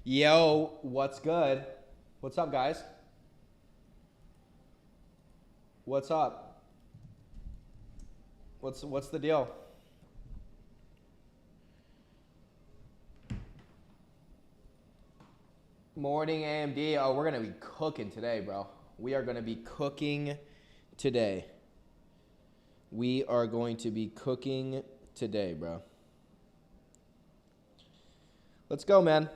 Yo, what's good? What's up, guys? What's up? What's the deal? Morning AMD. Oh, we're gonna be cooking today, bro. We are gonna be cooking today. We are going to be cooking today, bro. Let's go, man.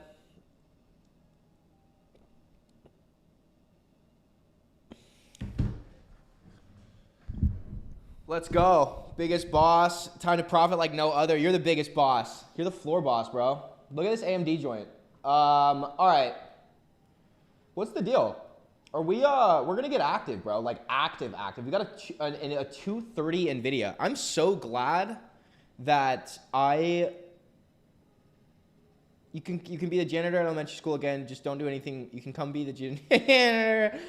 Let's go. Biggest boss. Time to profit like no other. You're the biggest boss. You're the floor boss, bro. Look at this AMD joint. All right. What's the deal? Are we, we're going to get active, bro. Like active. We got a 230 Nvidia. I'm so glad that you can be the janitor at elementary school again. Just don't do anything. You can come be the janitor.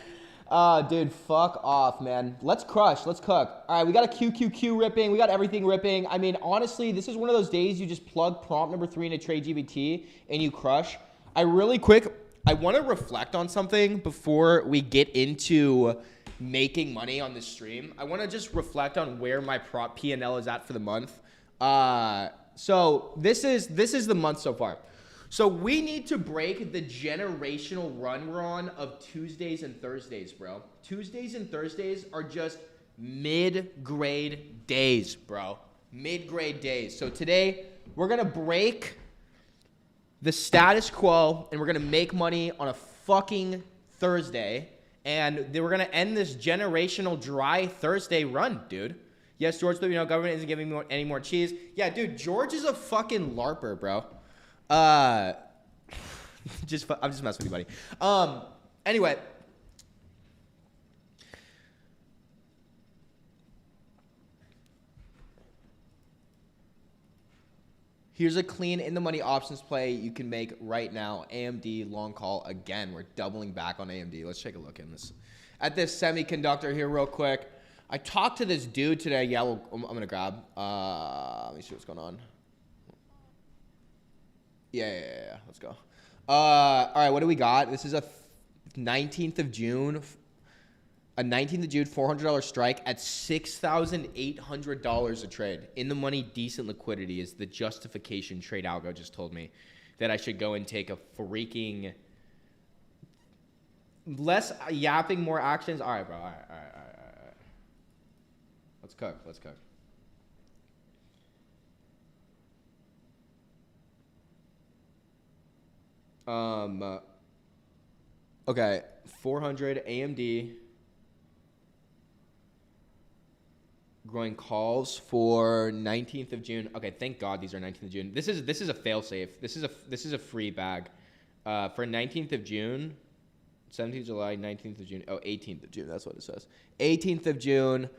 Dude, fuck off, man. Let's crush. Let's cook. All right, we got a QQQ ripping. We got everything ripping. I mean, honestly, this is one of those days you just plug prompt number 3 into TradeGPT and you crush. I want to reflect on something before we get into making money on the stream. I want to just reflect on where my prop P&L is at for the month. So this is the month so far. So we need to break the generational run we're on of Tuesdays and Thursdays, bro. Tuesdays and Thursdays are just mid-grade days, bro. Mid-grade days. So today, we're going to break the status quo, and we're going to make money on a fucking Thursday. And then we're going to end this generational dry Thursday run, dude. Yes, George, you know, government isn't giving me any more cheese. Yeah, dude, George is a fucking LARPer, bro. I'm just messing with you, buddy. Anyway. Here's a clean in the money options play you can make right now. AMD long call again. We're doubling back on AMD. Let's take a look at this semiconductor here real quick. I talked to this dude today. Yeah, I'm gonna grab. Let me see what's going on. Yeah. Let's go. All right, what do we got? This is a 19th of June. A 19th of June $400 strike at $6,800 a trade. In the money, decent liquidity is the justification Tradealgo just told me that I should go and take a freaking less yapping, more actions. All right, bro. All right. Let's cook. Okay, 400 AMD growing calls for 19th of June. Okay, thank God these are 19th of June. This is a fail safe. This is a free bag. For 19th of June, 17th of July, 19th of June. Oh, 18th of June. That's what it says. 18th of June,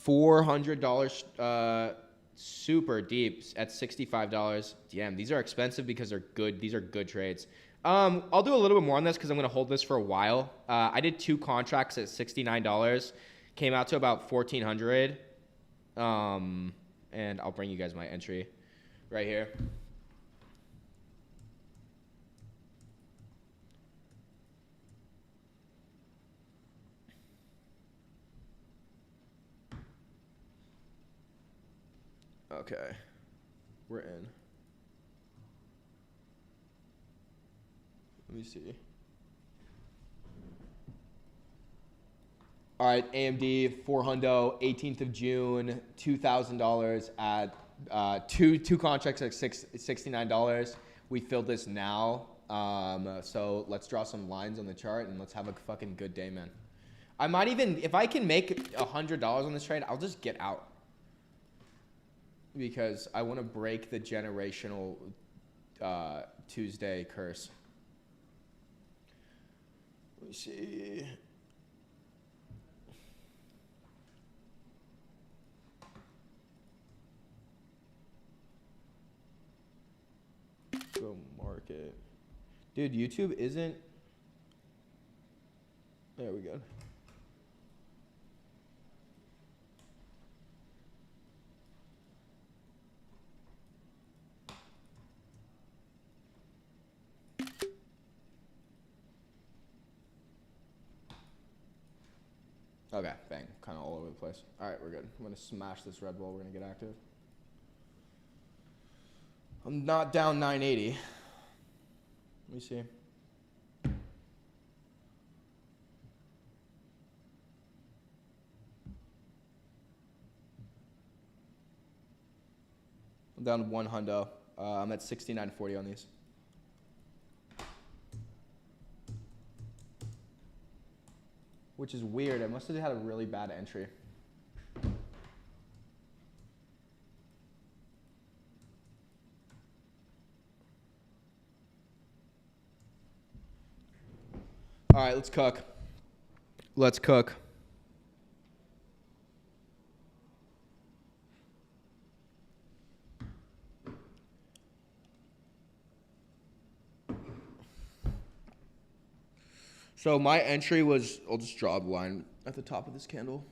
$400 super deep at $65. Damn, these are expensive because they're good. These are good trades. I'll do a little bit more on this because I'm going to hold this for a while. I did 2 contracts at $69. Came out to about $1,400. And I'll bring you guys my entry right here. Okay, we're in. Let me see. All right, AMD 400, 18th of June, $2,000 at two contracts at $69. We filled this now. So let's draw some lines on the chart and let's have a fucking good day, man. I might even, if I can make $100 on this trade, I'll just get out. Because I want to break the generational Tuesday curse. Let me see. Go market. Dude, YouTube isn't. There we go. Okay, bang. Kind of all over the place. All right, we're good. I'm going to smash this red bull. We're going to get active. I'm not down 980. Let me see. I'm down one hundo. I'm at 69.40 on these. Which is weird. I must have had a really bad entry. All right, let's cook. Let's cook. So my entry was, I'll just draw a line at the top of this candle.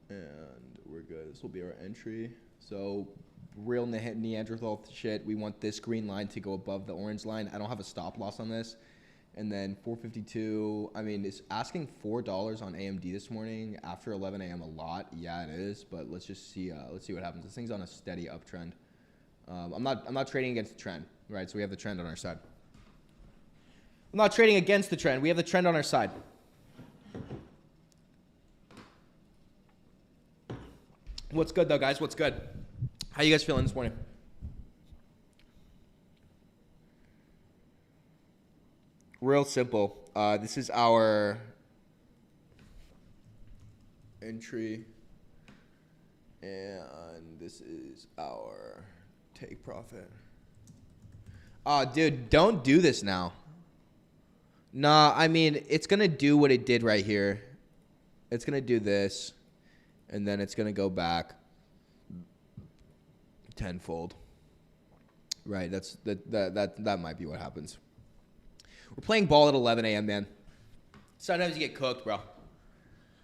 And we're good. This will be our entry. So real Neanderthal shit. We want this green line to go above the orange line. I don't have a stop loss on this. And then 452, I mean, it's asking $4 on AMD this morning after 11 a.m. a lot. Yeah, it is, but let's just see. Let's see what happens. This thing's on a steady uptrend. I'm not trading against the trend, right? So we have the trend on our side. I'm not trading against the trend. We have the trend on our side. What's good though, guys? What's good? How you guys feeling this morning? Real simple. This is our entry, and this is our take profit. Dude, don't do this now. Nah, I mean, it's going to do what it did right here. It's going to do this, and then it's going to go back tenfold. Right, that might be what happens. We're playing ball at 11 a.m., man. Sometimes you get cooked, bro.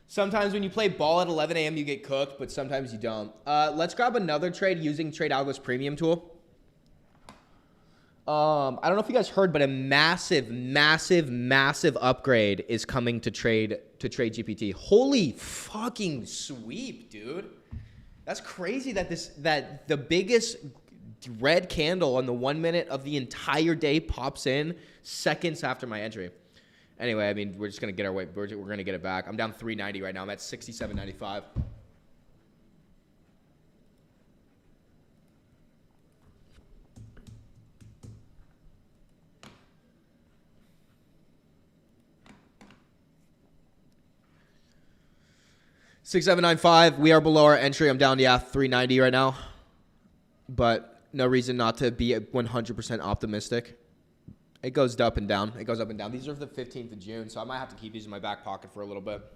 Sometimes when you play ball at 11 a.m., you get cooked, but sometimes you don't. Let's grab another trade using TradeAlgo's premium tool. I don't know if you guys heard, but a massive upgrade is coming to TradeGPT. Holy fucking sweep, dude. That's crazy that the biggest red candle on the 1 minute of the entire day pops in seconds after my entry. Anyway, I mean, we're just going to get our way. We're going to get it back. I'm down 390 right now. I'm at 67.95. $6,795. We are below our entry. I'm down, 390 right now. But no reason not to be 100% optimistic. It goes up and down. It goes up and down. These are the 15th of June, so I might have to keep these in my back pocket for a little bit.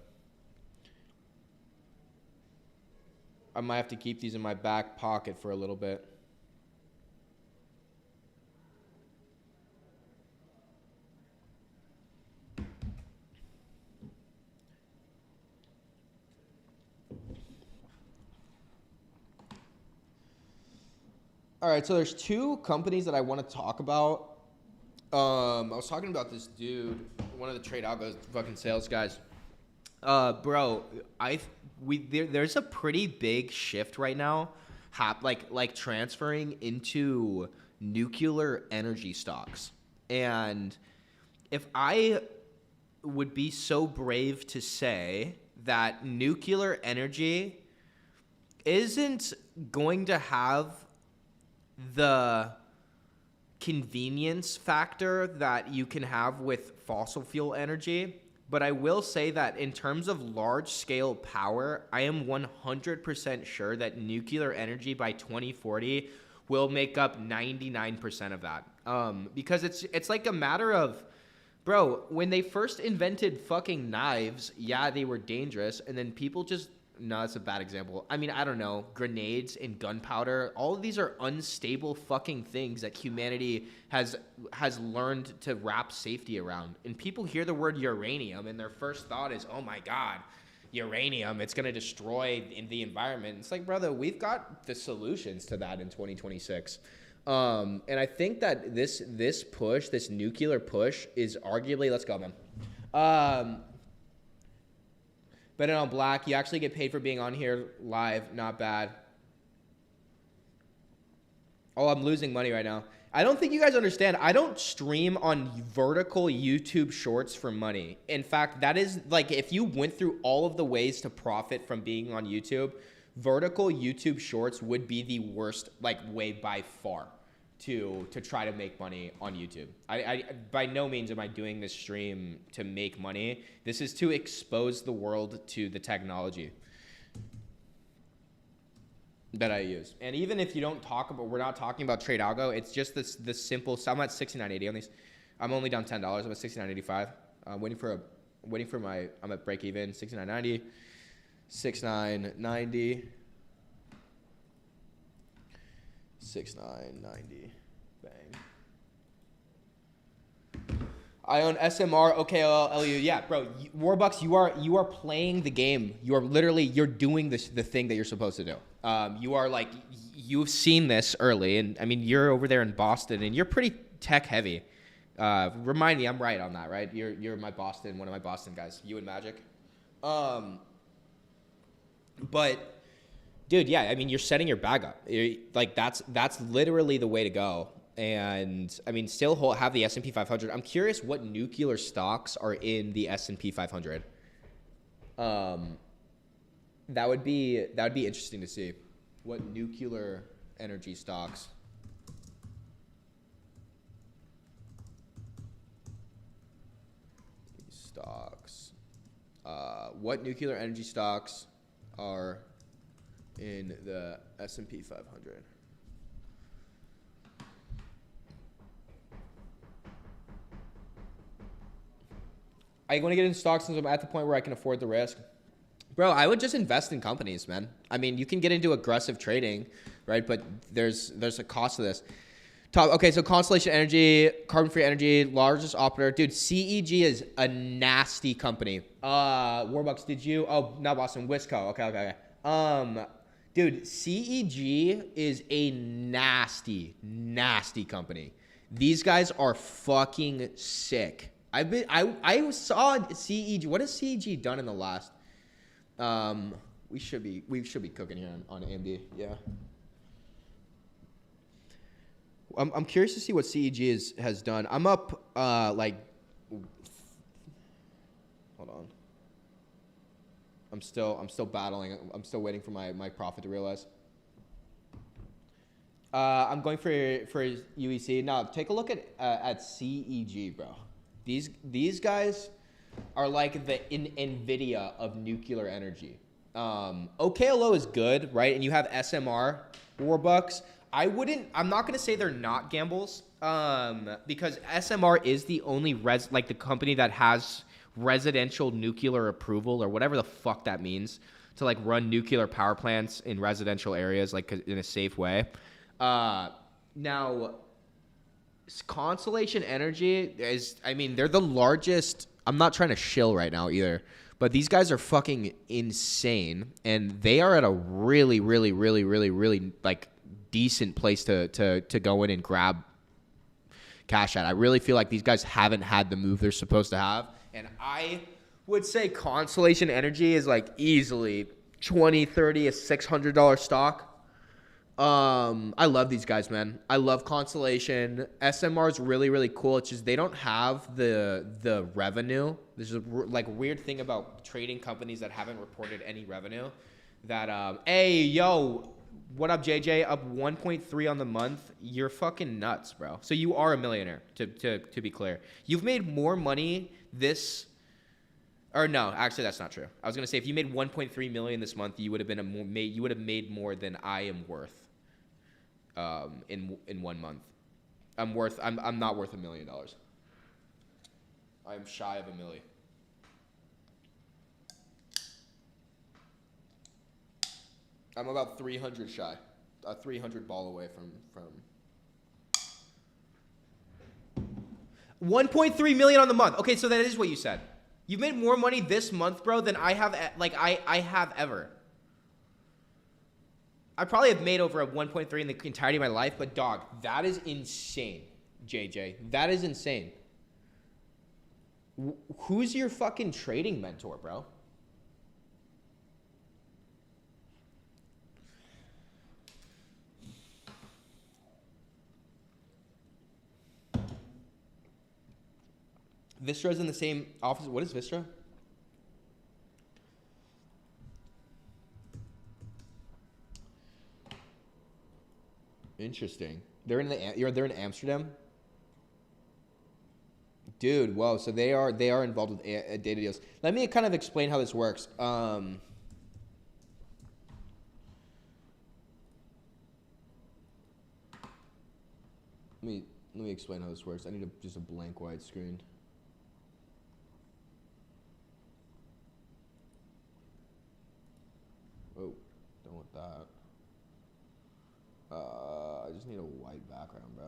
All right, so there's two companies that I want to talk about. I was talking about this dude, one of the TradeAlgo fucking sales guys. Bro, there's a pretty big shift right now, like transferring into nuclear energy stocks. And if I would be so brave to say that nuclear energy isn't going to have the convenience factor that you can have with fossil fuel energy, but I will say that in terms of large scale power, I am 100% sure that nuclear energy by 2040 will make up 99% of that. Because it's like a matter of, bro, when they first invented fucking knives, yeah, they were dangerous, and then people just, no, that's a bad example. I mean, I don't know, grenades and gunpowder, all of these are unstable fucking things that humanity has learned to wrap safety around. And people hear the word uranium and their first thought is, oh my God, uranium. It's going to destroy the environment. It's like, brother, we've got the solutions to that in 2026. And I think that this push, this nuclear push, is arguably, let's go, man. Bet it on Black. You actually get paid for being on here live. Not bad. Oh, I'm losing money right now. I don't think you guys understand. I don't stream on vertical YouTube shorts for money. In fact, that is like, if you went through all of the ways to profit from being on YouTube, vertical YouTube shorts would be the worst like way by far to try to make money on YouTube. I by no means am I doing this stream to make money. This is to expose the world to the technology that I use. And even if you don't talk about, we're not talking about Tradealgo, it's just the simple, so I'm at 69.80 on these. I'm only down $10. I'm at 69.85. I'm waiting for my, I'm at break even, 69.90, 69.90, 69.90, bang. I own SMR, OKL, LU. Yeah, bro, Warbucks, you are playing the game. You are literally, you're doing the thing that you're supposed to do. You are like, you've seen this early, and I mean, you're over there in Boston, and you're pretty tech heavy. Remind me, I'm right on that, right? You're my Boston, one of my Boston guys. You and Magic. But dude, yeah, I mean, you're setting your bag up. Like that's literally the way to go. And I mean, still have the S&P 500. I'm curious what nuclear stocks are in the S&P 500. That would be interesting to see what nuclear energy stocks. What nuclear energy stocks are in the S&P 500? I want to get into stocks since I'm at the point where I can afford the risk. Bro, I would just invest in companies, man. I mean, you can get into aggressive trading, right? But there's a cost to this. Okay, so Constellation Energy, carbon-free energy, largest operator. Dude, CEG is a nasty company. Warbucks, did you? Oh, not Boston, Wisco. Okay. Dude, CEG is a nasty company. These guys are fucking sick. I saw CEG. What has CEG done in the last? We should be cooking here on AMD. Yeah. I'm curious to see what CEG has done. I'm up like. Hold on. I'm still battling. I'm still waiting for my profit to realize. I'm going for UEC. Now take a look at CEG, bro. These guys are like the Nvda of nuclear energy. OKLO is good, right? And you have SMR, Warbucks. I'm not gonna say they're not gambles, because SMR is the only the company that has residential nuclear approval, or whatever the fuck that means, to like run nuclear power plants in residential areas, like in a safe way. Now, Constellation Energy they're the largest. I'm not trying to shill right now either, but these guys are fucking insane, and they are at a really like decent place to go in and grab cash at. I really feel like these guys haven't had the move they're supposed to have, and I would say Constellation Energy is like easily $20, $30, a $600 stock. I love these guys, man. I love Constellation. SMR is really cool. It's just they don't have the revenue. There's a like weird thing about trading companies that haven't reported any revenue. That hey yo, what up JJ? Up 1.3 on the month. You're fucking nuts, bro. So you are a millionaire. To be clear, you've made more money this. Or no, actually that's not true. I was gonna say if you made 1.3 million this month, you would have made more than I am worth. In 1 month, I'm not worth $1 million. I am shy of $1 million. I'm about 300 shy, 300 ball away from 1.3 million on the month. Okay, so that is what you said. You've made more money this month, bro, than I have, I have ever. I probably have made over a 1.3 in the entirety of my life, but dog, that is insane, JJ. That is insane. Who's your fucking trading mentor, bro? Vistra's in the same office. What is Vistra? Interesting. They're in Amsterdam. Dude, whoa. So they are involved with data deals. Let me kind of explain how this works. Let me explain how this works. I need just a blank white screen. Oh, don't want that. I just need a white background, bro.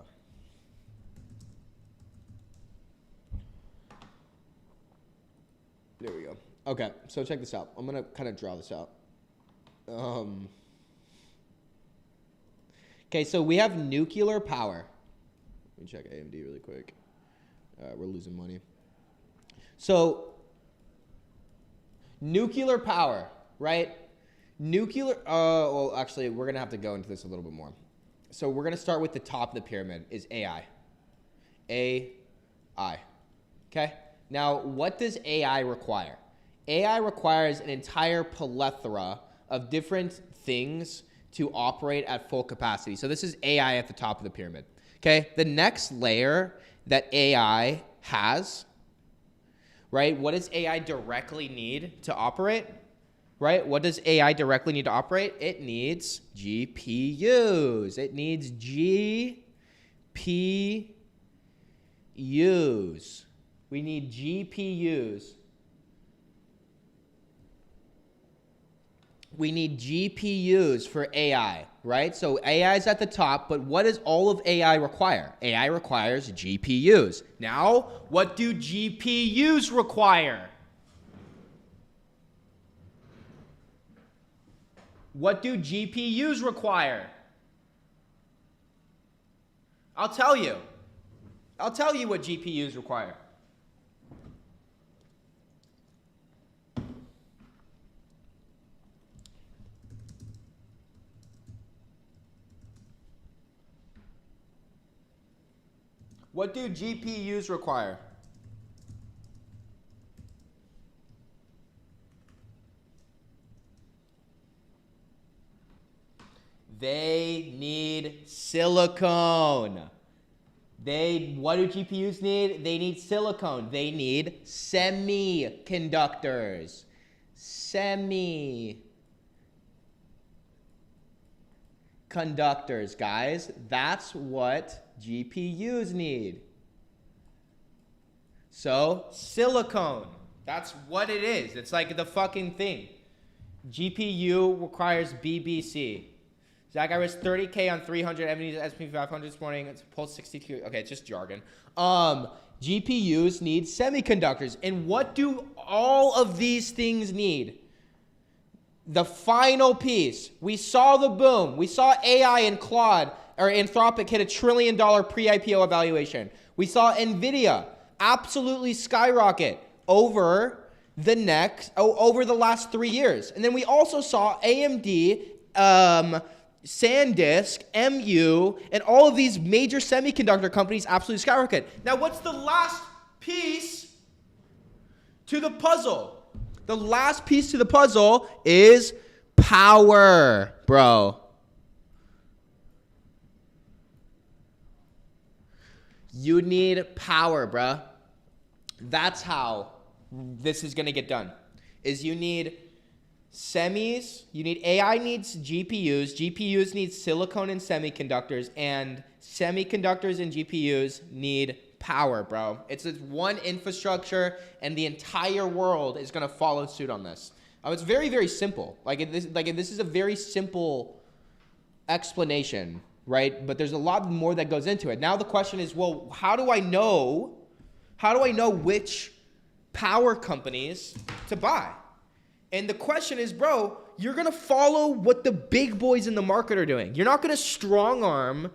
There we go. Okay, so check this out. I'm gonna kind of draw this out. Okay, so we have nuclear power. Let me check AMD really quick. We're losing money. So, nuclear power, right? Well, actually, we're going to have to go into this a little bit more. So we're going to start with the top of the pyramid is AI. AI. Okay? Now, what does AI require? AI requires an entire plethora of different things to operate at full capacity. So this is AI at the top of the pyramid. Okay? The next layer that AI has, right? What does AI directly need to operate? Right? What does AI directly need to operate? It needs GPUs. It needs GPUs. We need GPUs. We need GPUs for AI, right? So AI is at the top, but what does all of AI require? AI requires GPUs. Now, what do GPUs require? What do GPUs require? I'll tell you. I'll tell you what GPUs require. What do GPUs require? They need silicone. What do GPUs need? They need silicone. They need semiconductors. Semiconductors, guys. That's what GPUs need. So, silicone. That's what it is. It's like the fucking thing. GPU requires BBC. Zach, I risked 30K on 300 S&P 500 this morning. It's pulse 62. Okay, it's just jargon. GPUs need semiconductors. And what do all of these things need? The final piece. We saw the boom. We saw AI and Claude or Anthropic hit $1 trillion pre-IPO evaluation. We saw Nvda absolutely skyrocket over the last 3 years. And then we also saw AMD, SanDisk, MU, and all of these major semiconductor companies absolutely skyrocket. Now, what's the last piece to the puzzle? The last piece to the puzzle is power, bro. You need power, bro. That's how this is going to get done. Is you need semis, AI needs GPUs, GPUs need silicon and semiconductors, and semiconductors and GPUs need power, bro. It's one infrastructure, and the entire world is going to follow suit on this. It's very, very simple. This is a very simple explanation, right? But there's a lot more that goes into it. Now the question is, well, how do I know which power companies to buy. And the question is, bro, you're going to follow what the big boys in the market are doing. You're not going to strong arm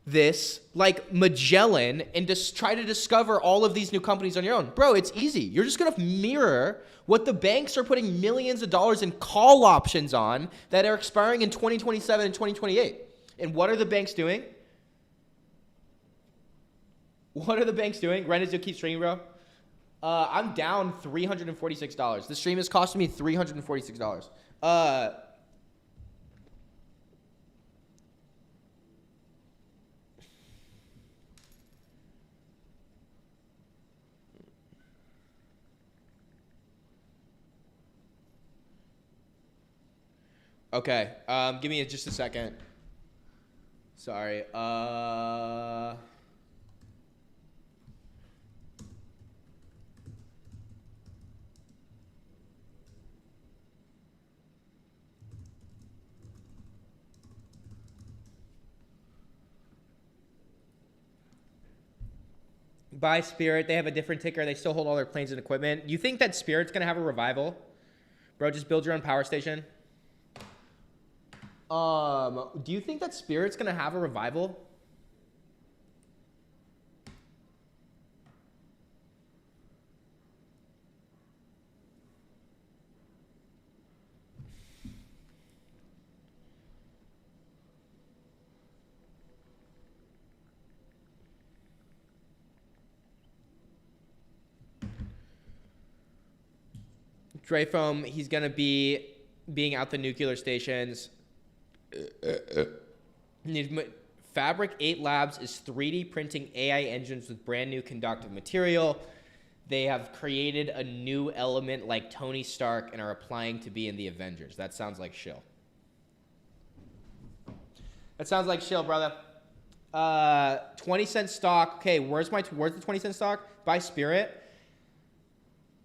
this like Magellan and just try to discover all of these new companies on your own. Bro, it's easy. You're just going to mirror what the banks are putting millions of dollars in call options on that are expiring in 2027 and 2028. And what are the banks doing? What are the banks doing? Ren, does it keep streaming, bro? I'm down $346. The stream is costing me $346. Okay, give me just a second. Sorry. Buy Spirit. They have a different ticker. They still hold all their planes and equipment. You think that Spirit's going to have a revival? Bro, just build your own power station. Do you think that Spirit's going to have a revival? Dre Foam, he's going to be being out the nuclear stations. Fabric 8 Labs is 3D printing AI engines with brand new conductive material. They have created a new element like Tony Stark and are applying to be in the Avengers. That sounds like shill. That sounds like shill, brother. 20-cent stock. Okay, where's the 20-cent stock? Buy Spirit.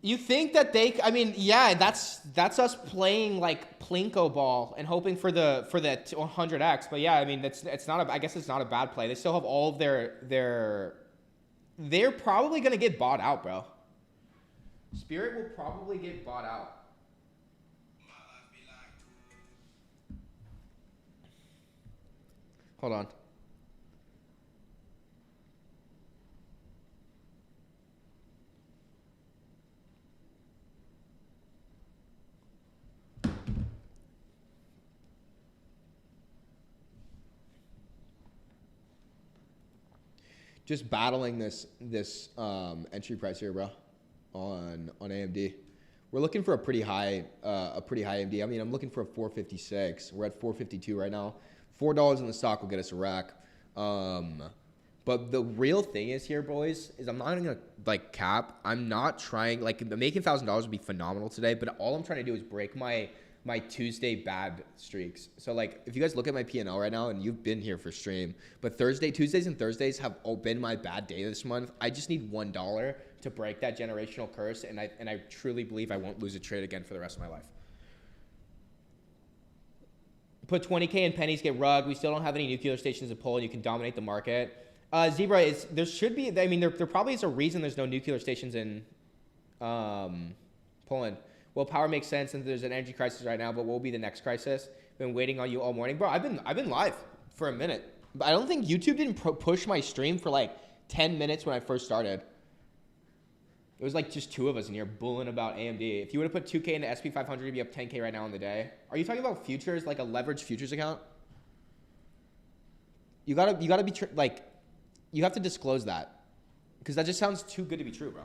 You think that they? I mean, yeah, that's us playing like Plinko ball and hoping for the 100x. But yeah, I mean, it's not. I guess it's not a bad play. They still have all of their. They're probably gonna get bought out, bro. Spirit will probably get bought out. Hold on. Just battling this entry price here, bro, on AMD. We're looking for a pretty high AMD. I mean, I'm looking for a 456. We're at 452 right now. $4 in the stock will get us a rack. But the real thing is here, boys, is I'm not gonna like cap. I'm not trying like making $1,000 would be phenomenal today, but all I'm trying to do is break my Tuesday bad streaks. So like if you guys look at my P&L right now and you've been here for stream, but Tuesdays and Thursdays have all been my bad day this month. I just need $1 to break that generational curse, and I truly believe I won't lose a trade again for the rest of my life. Put 20K in pennies, get rugged. We still don't have any nuclear stations to pull, and you can dominate the market. Zebra, there should be, I mean, there probably is a reason there's no nuclear stations in Poland. Well, power makes sense since there's an energy crisis right now, but what will be the next crisis? Been waiting on you all morning. Bro, I've been live for a minute. But I don't think YouTube didn't push my stream for like 10 minutes when I first started. It was like just two of us in here bulling about AMD. If you would have put 2K into SP500, you'd be up 10K right now on the day. Are you talking about futures, like a leveraged futures account? You gotta be you have to disclose that, because that just sounds too good to be true, bro.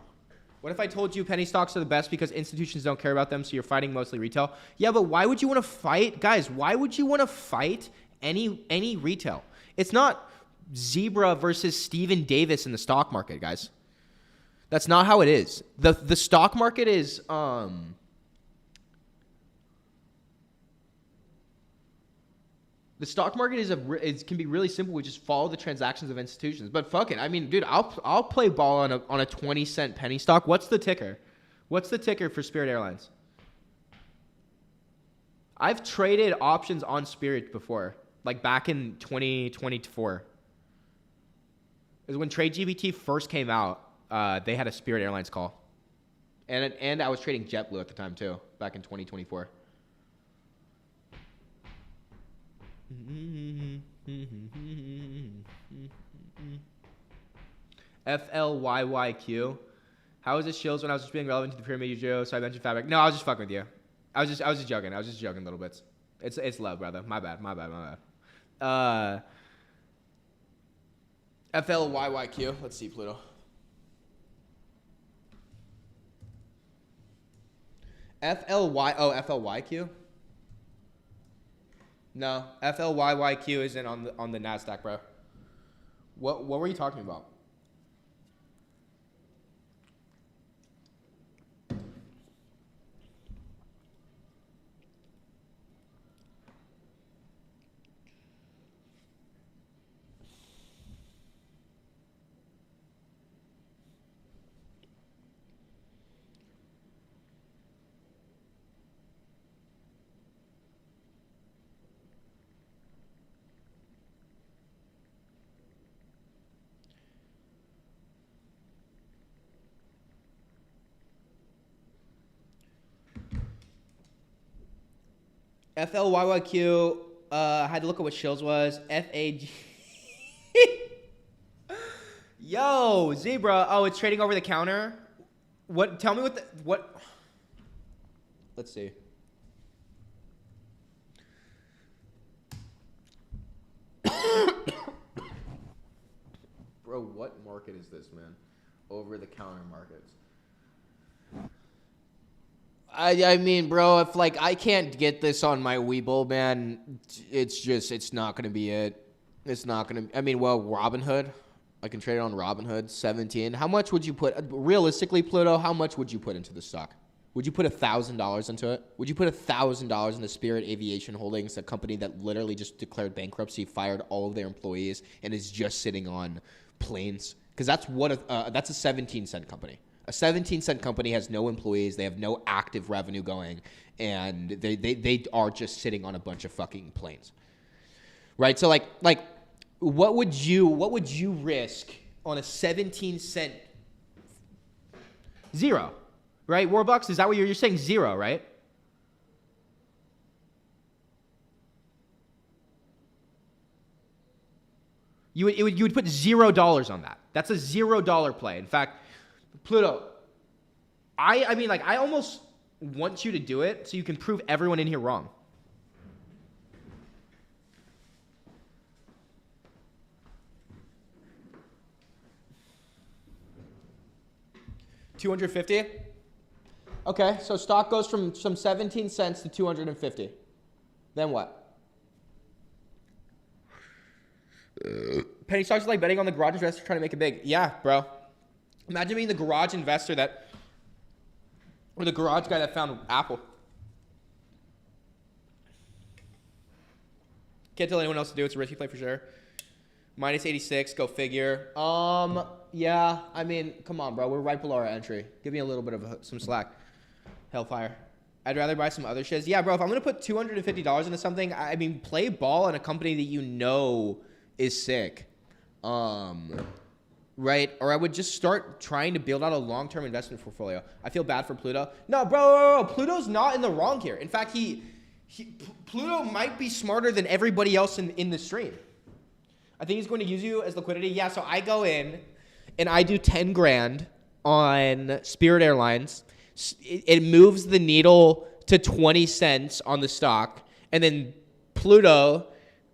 What if I told you penny stocks are the best because institutions don't care about them, so you're fighting mostly retail? Yeah, but why would you want to fight? Guys, why would you want to fight any retail? It's not Zebra versus Steven Davis in the stock market, guys. That's not how it is. The stock market is the stock market can be really simple. We just follow the transactions of institutions. But fuck it. I mean, dude, I'll play ball on a 20-cent penny stock. What's the ticker? What's the ticker for Spirit Airlines? I've traded options on Spirit before, like back in 2024. It was when TradeGPT first came out. They had a Spirit Airlines call. And I was trading JetBlue at the time too, back in 2024. FLYYQ. How is this shills when I was just being relevant to the pyramid Joe? So I mentioned fabric. No, I was just fucking with you. I was just joking. I was just joking little bits. It's love, brother. My bad. FLYYQ. Let's see, Pluto. FLYQ. No, FLYYQ isn't on the Nasdaq, bro. What were you talking about? FLYYQ, I had to look at what shills was. FAG. Yo, Zebra. Oh, it's trading over the counter. What? Tell me what. Let's see. Bro, what market is this, man? Over the counter markets. I mean, bro, if like I can't get this on my Webull, man, it's not gonna be it. It's not gonna. I mean, well, Robinhood, I can trade it on Robinhood. 17. How much would you put? Realistically, Pluto, how much would you put into the stock? Would you put $1,000 into it? Would you put $1,000 into Spirit Aviation Holdings, a company that literally just declared bankruptcy, fired all of their employees, and is just sitting on planes? Because that's that's a 17-cent company. A 17-cent company has no employees. They have no active revenue going, and they are just sitting on a bunch of fucking planes, right? So like what would you risk on a 17-cent? Zero, right? Warbucks, is that what you're saying? Zero, right? You would put $0 on that. That's a $0 play. In fact, Pluto, I mean, like, I almost want you to do it so you can prove everyone in here wrong. $250? Okay, so stock goes from 17 cents to 250. Then what? Penny stocks are like betting on the garage investor trying to make it big. Yeah, bro. Imagine being the garage investor or the garage guy that found Apple. Can't tell anyone else to do it. It's a risky play for sure. Minus 86, go figure. Yeah, I mean, come on, bro. We're right below our entry. Give me a little bit of some slack. Hellfire. I'd rather buy some other shares. Yeah, bro, if I'm going to put $250 into something, I mean, play ball on a company that you know is sick. Right? Or I would just start trying to build out a long-term investment portfolio. I feel bad for Pluto. No, bro, Pluto's not in the wrong here. In fact, Pluto might be smarter than everybody else in the stream. I think he's going to use you as liquidity. Yeah, so I go in and I do 10 grand on Spirit Airlines. It moves the needle to 20 cents on the stock. And then Pluto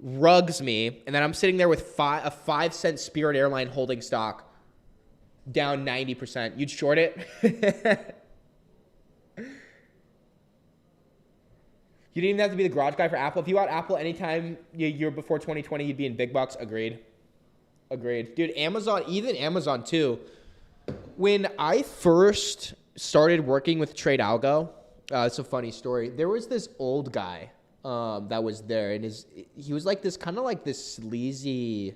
rugs me, and then I'm sitting there with a 5-cent Spirit Airline holding stock down 90%. You'd short it? You didn't even have to be the garage guy for Apple. If you bought Apple anytime you're before 2020, you'd be in big bucks. Agreed. Dude, Amazon, even Amazon too. When I first started working with Tradealgo, it's a funny story. There was this old guy that was there, and he was like this kind of like this sleazy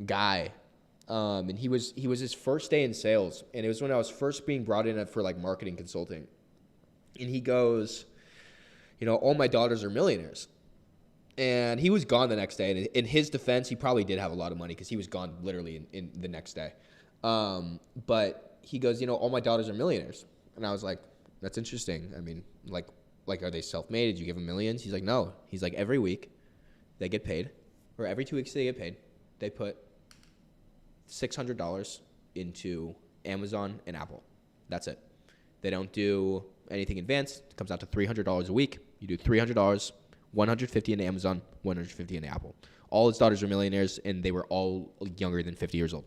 guy, and he was his first day in sales, and it was when I was first being brought in for like marketing consulting, and he goes, you know, all my daughters are millionaires, and he was gone the next day. And in his defense, he probably did have a lot of money because he was gone literally in the next day, but he goes, all my daughters are millionaires. And I was like, that's interesting. I mean, like, are they self-made? Did you give them millions? He's like, no. He's like, every week they get paid, or every 2 weeks they get paid. They put $600 into Amazon and Apple. That's it. They don't do anything advanced. It comes out to $300 a week. You do $300, $150 into Amazon, $150 into Apple. All his daughters are millionaires, and they were all younger than 50 years old.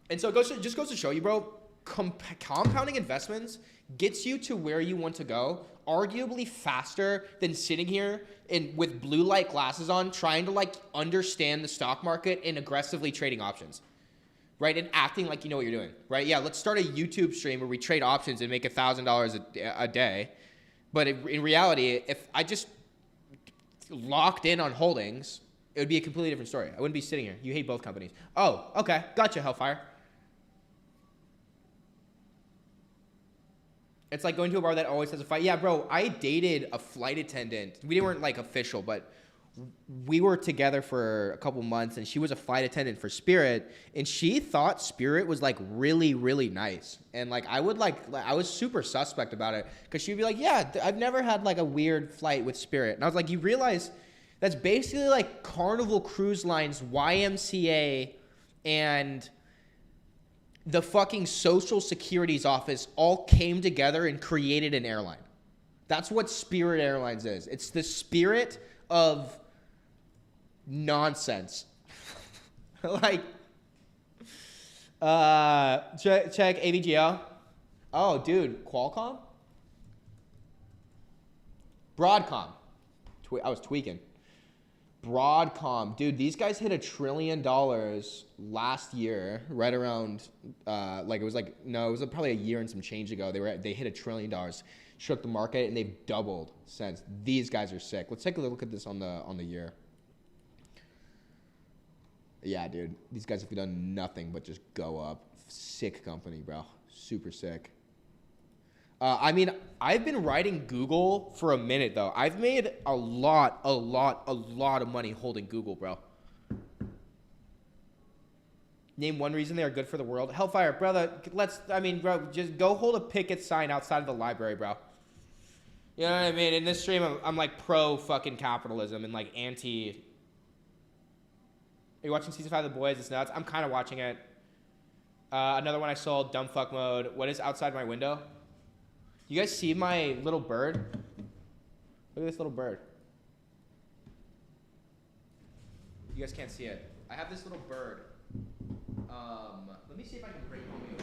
And so it just goes to show you, bro, compounding investments gets you to where you want to go arguably faster than sitting here with blue light glasses on trying to like understand the stock market and aggressively trading options, right? And acting like you know what you're doing, right? Yeah, let's start a YouTube stream where we trade options and make $1,000 a day. But in reality, if I just locked in on holdings, it would be a completely different story. I wouldn't be sitting here. You hate both companies. Oh, okay. Gotcha, Hellfire. It's like going to a bar that always has a fight. Yeah, bro, I dated a flight attendant. We weren't like official, but we were together for a couple months, and she was a flight attendant for Spirit, and she thought Spirit was like really, really nice. And like I was super suspect about it because she'd be like, yeah, I've never had like a weird flight with Spirit. And I was like, you realize that's basically like Carnival Cruise Line's YMCA and the fucking Social Security's office all came together and created an airline. That's what Spirit Airlines is. It's the spirit of nonsense. Like, check AVGL. Oh, dude, Qualcomm? Broadcom. I was tweaking. Broadcom, dude, these guys hit $1 trillion last year, right around, it was probably a year and some change ago. They hit $1 trillion, shook the market, and they've doubled since. These guys are sick. Let's take a look at this on the year. Yeah, dude, these guys have done nothing but just go up. Sick company, bro. Super sick. I mean, I've been riding Google for a minute, though. I've made a lot of money holding Google, bro. Name one reason they are good for the world. Hellfire, brother, bro, just go hold a picket sign outside of the library, bro. You know what I mean? In this stream, I'm like pro fucking capitalism and like anti. Are you watching season 5 of The Boys? It's nuts. I'm kind of watching it. Another one I sold, dumb fuck mode. What is outside my window? You guys see my little bird? Look at this little bird. You guys can't see it. I have this little bird. Let me see if I can bring it over.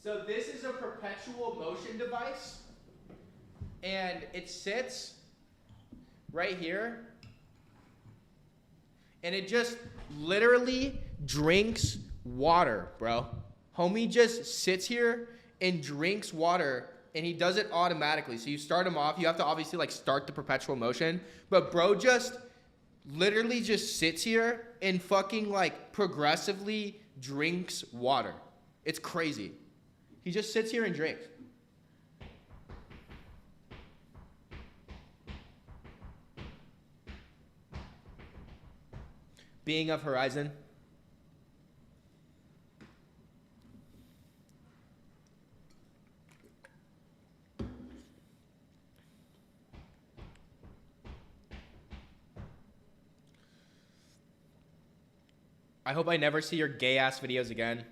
So this is a perpetual motion device. And it sits right here. And it just literally drinks water, bro. Homie just sits here and drinks water, and he does it automatically. So you start him off. You have to obviously like start the perpetual motion. But bro just literally just sits here and fucking like progressively drinks water. It's crazy. He just sits here and drinks. Being of Horizon. I hope I never see your gay ass videos again.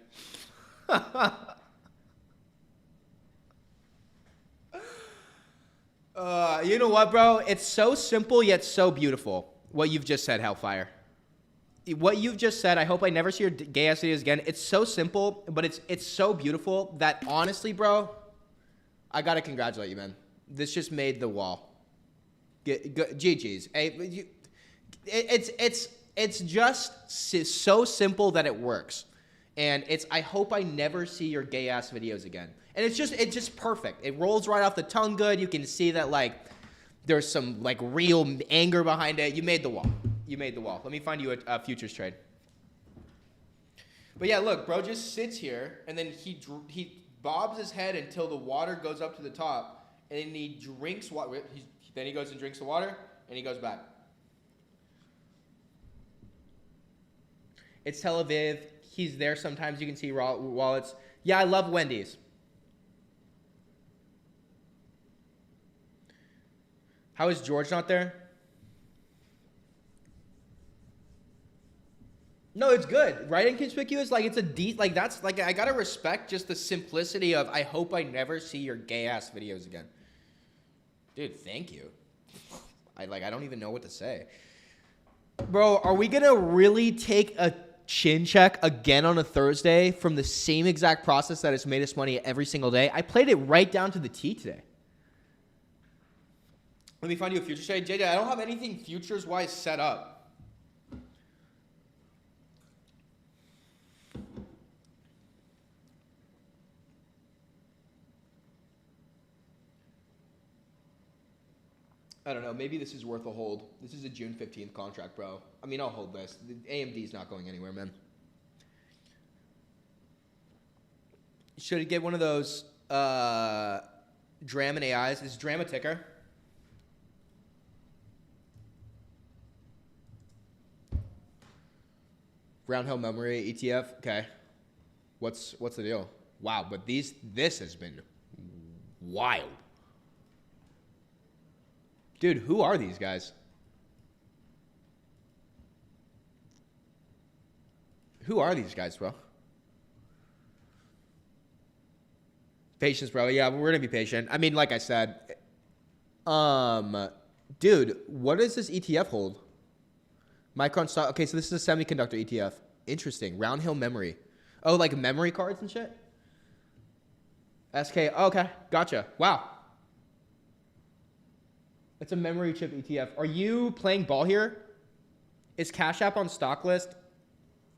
You know what, bro? It's so simple yet so beautiful. What you've just said, Hellfire. What you've just said, I hope I never see your gay ass videos again. It's so simple, but it's so beautiful that honestly, bro, I gotta congratulate you, man. This just made the wall. GG's. Hey, it's just so simple that it works. And I hope I never see your gay ass videos again. And it's just perfect. It rolls right off the tongue good. You can see that like there's some like real anger behind it. You made the wall. You made the wall. Let me find you a futures trade. But yeah, look, bro just sits here and then he bobs his head until the water goes up to the top, and then he drinks water. Then he goes and drinks the water, and he goes back. It's Tel Aviv. he's there sometimes. You can see wallets. Yeah, I love Wendy's. How is George not there? No, it's good. Right? Inconspicuous, like it's a like that's like I gotta respect just the simplicity of I hope I never see your gay ass videos again. Dude, thank you. I don't even know what to say. Bro, are we gonna really take a chin check again on a Thursday from the same exact process that has made us money every single day? I played it right down to the T today. Let me find you a future trade. JJ, I don't have anything futures-wise set up. I don't know. Maybe this is worth a hold. This is a June 15th contract, bro. I mean, I'll hold this. The AMD's not going anywhere, man. Should get one of those Dram and AIs. Is Dram a ticker? Roundhill memory ETF. Okay. What's the deal? Wow, but this has been wild. Dude, who are these guys? Who are these guys, bro? Patience, bro. Yeah, we're gonna be patient. I mean, like I said, dude, what does this ETF hold? Micron stock. Okay, so this is a semiconductor ETF. Interesting. Roundhill memory. Oh, like memory cards and shit? SK. Oh, okay, gotcha. Wow. It's a memory chip ETF. Are you playing ball here? Is Cash App on stock list?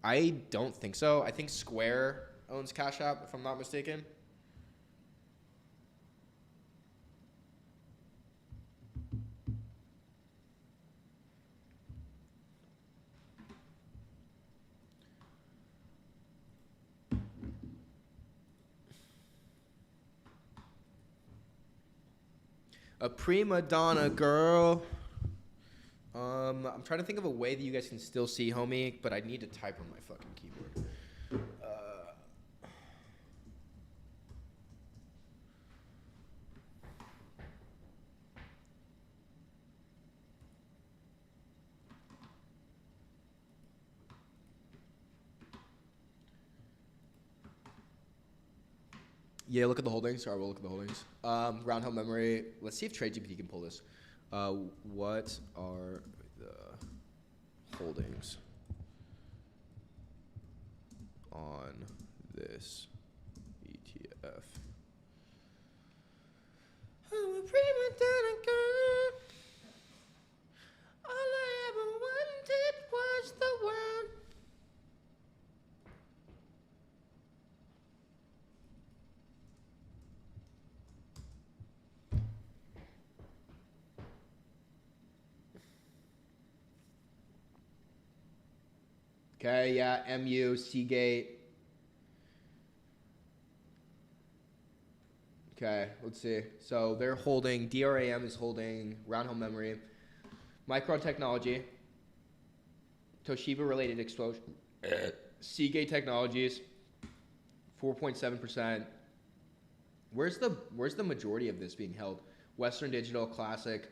I don't think so. I think Square owns Cash App, if I'm not mistaken. A prima donna girl. I'm trying to think of a way that you guys can still see, homie, but I need to type on my fucking keyboard. Yeah, look at the holdings. Sorry, we'll look at the holdings. Roundhill memory. Let's see if TradeGPT can pull this. What are the holdings on this ETF? I'm a prima donna girl. All I ever wanted was the world. Okay, yeah, MU, Seagate. Okay, let's see. So they're holding, DRAM is holding Roundhill memory, Micron Technology, Toshiba related exposure, Seagate Technologies, 4.7%. Where's the majority of this being held? Western Digital, Classic,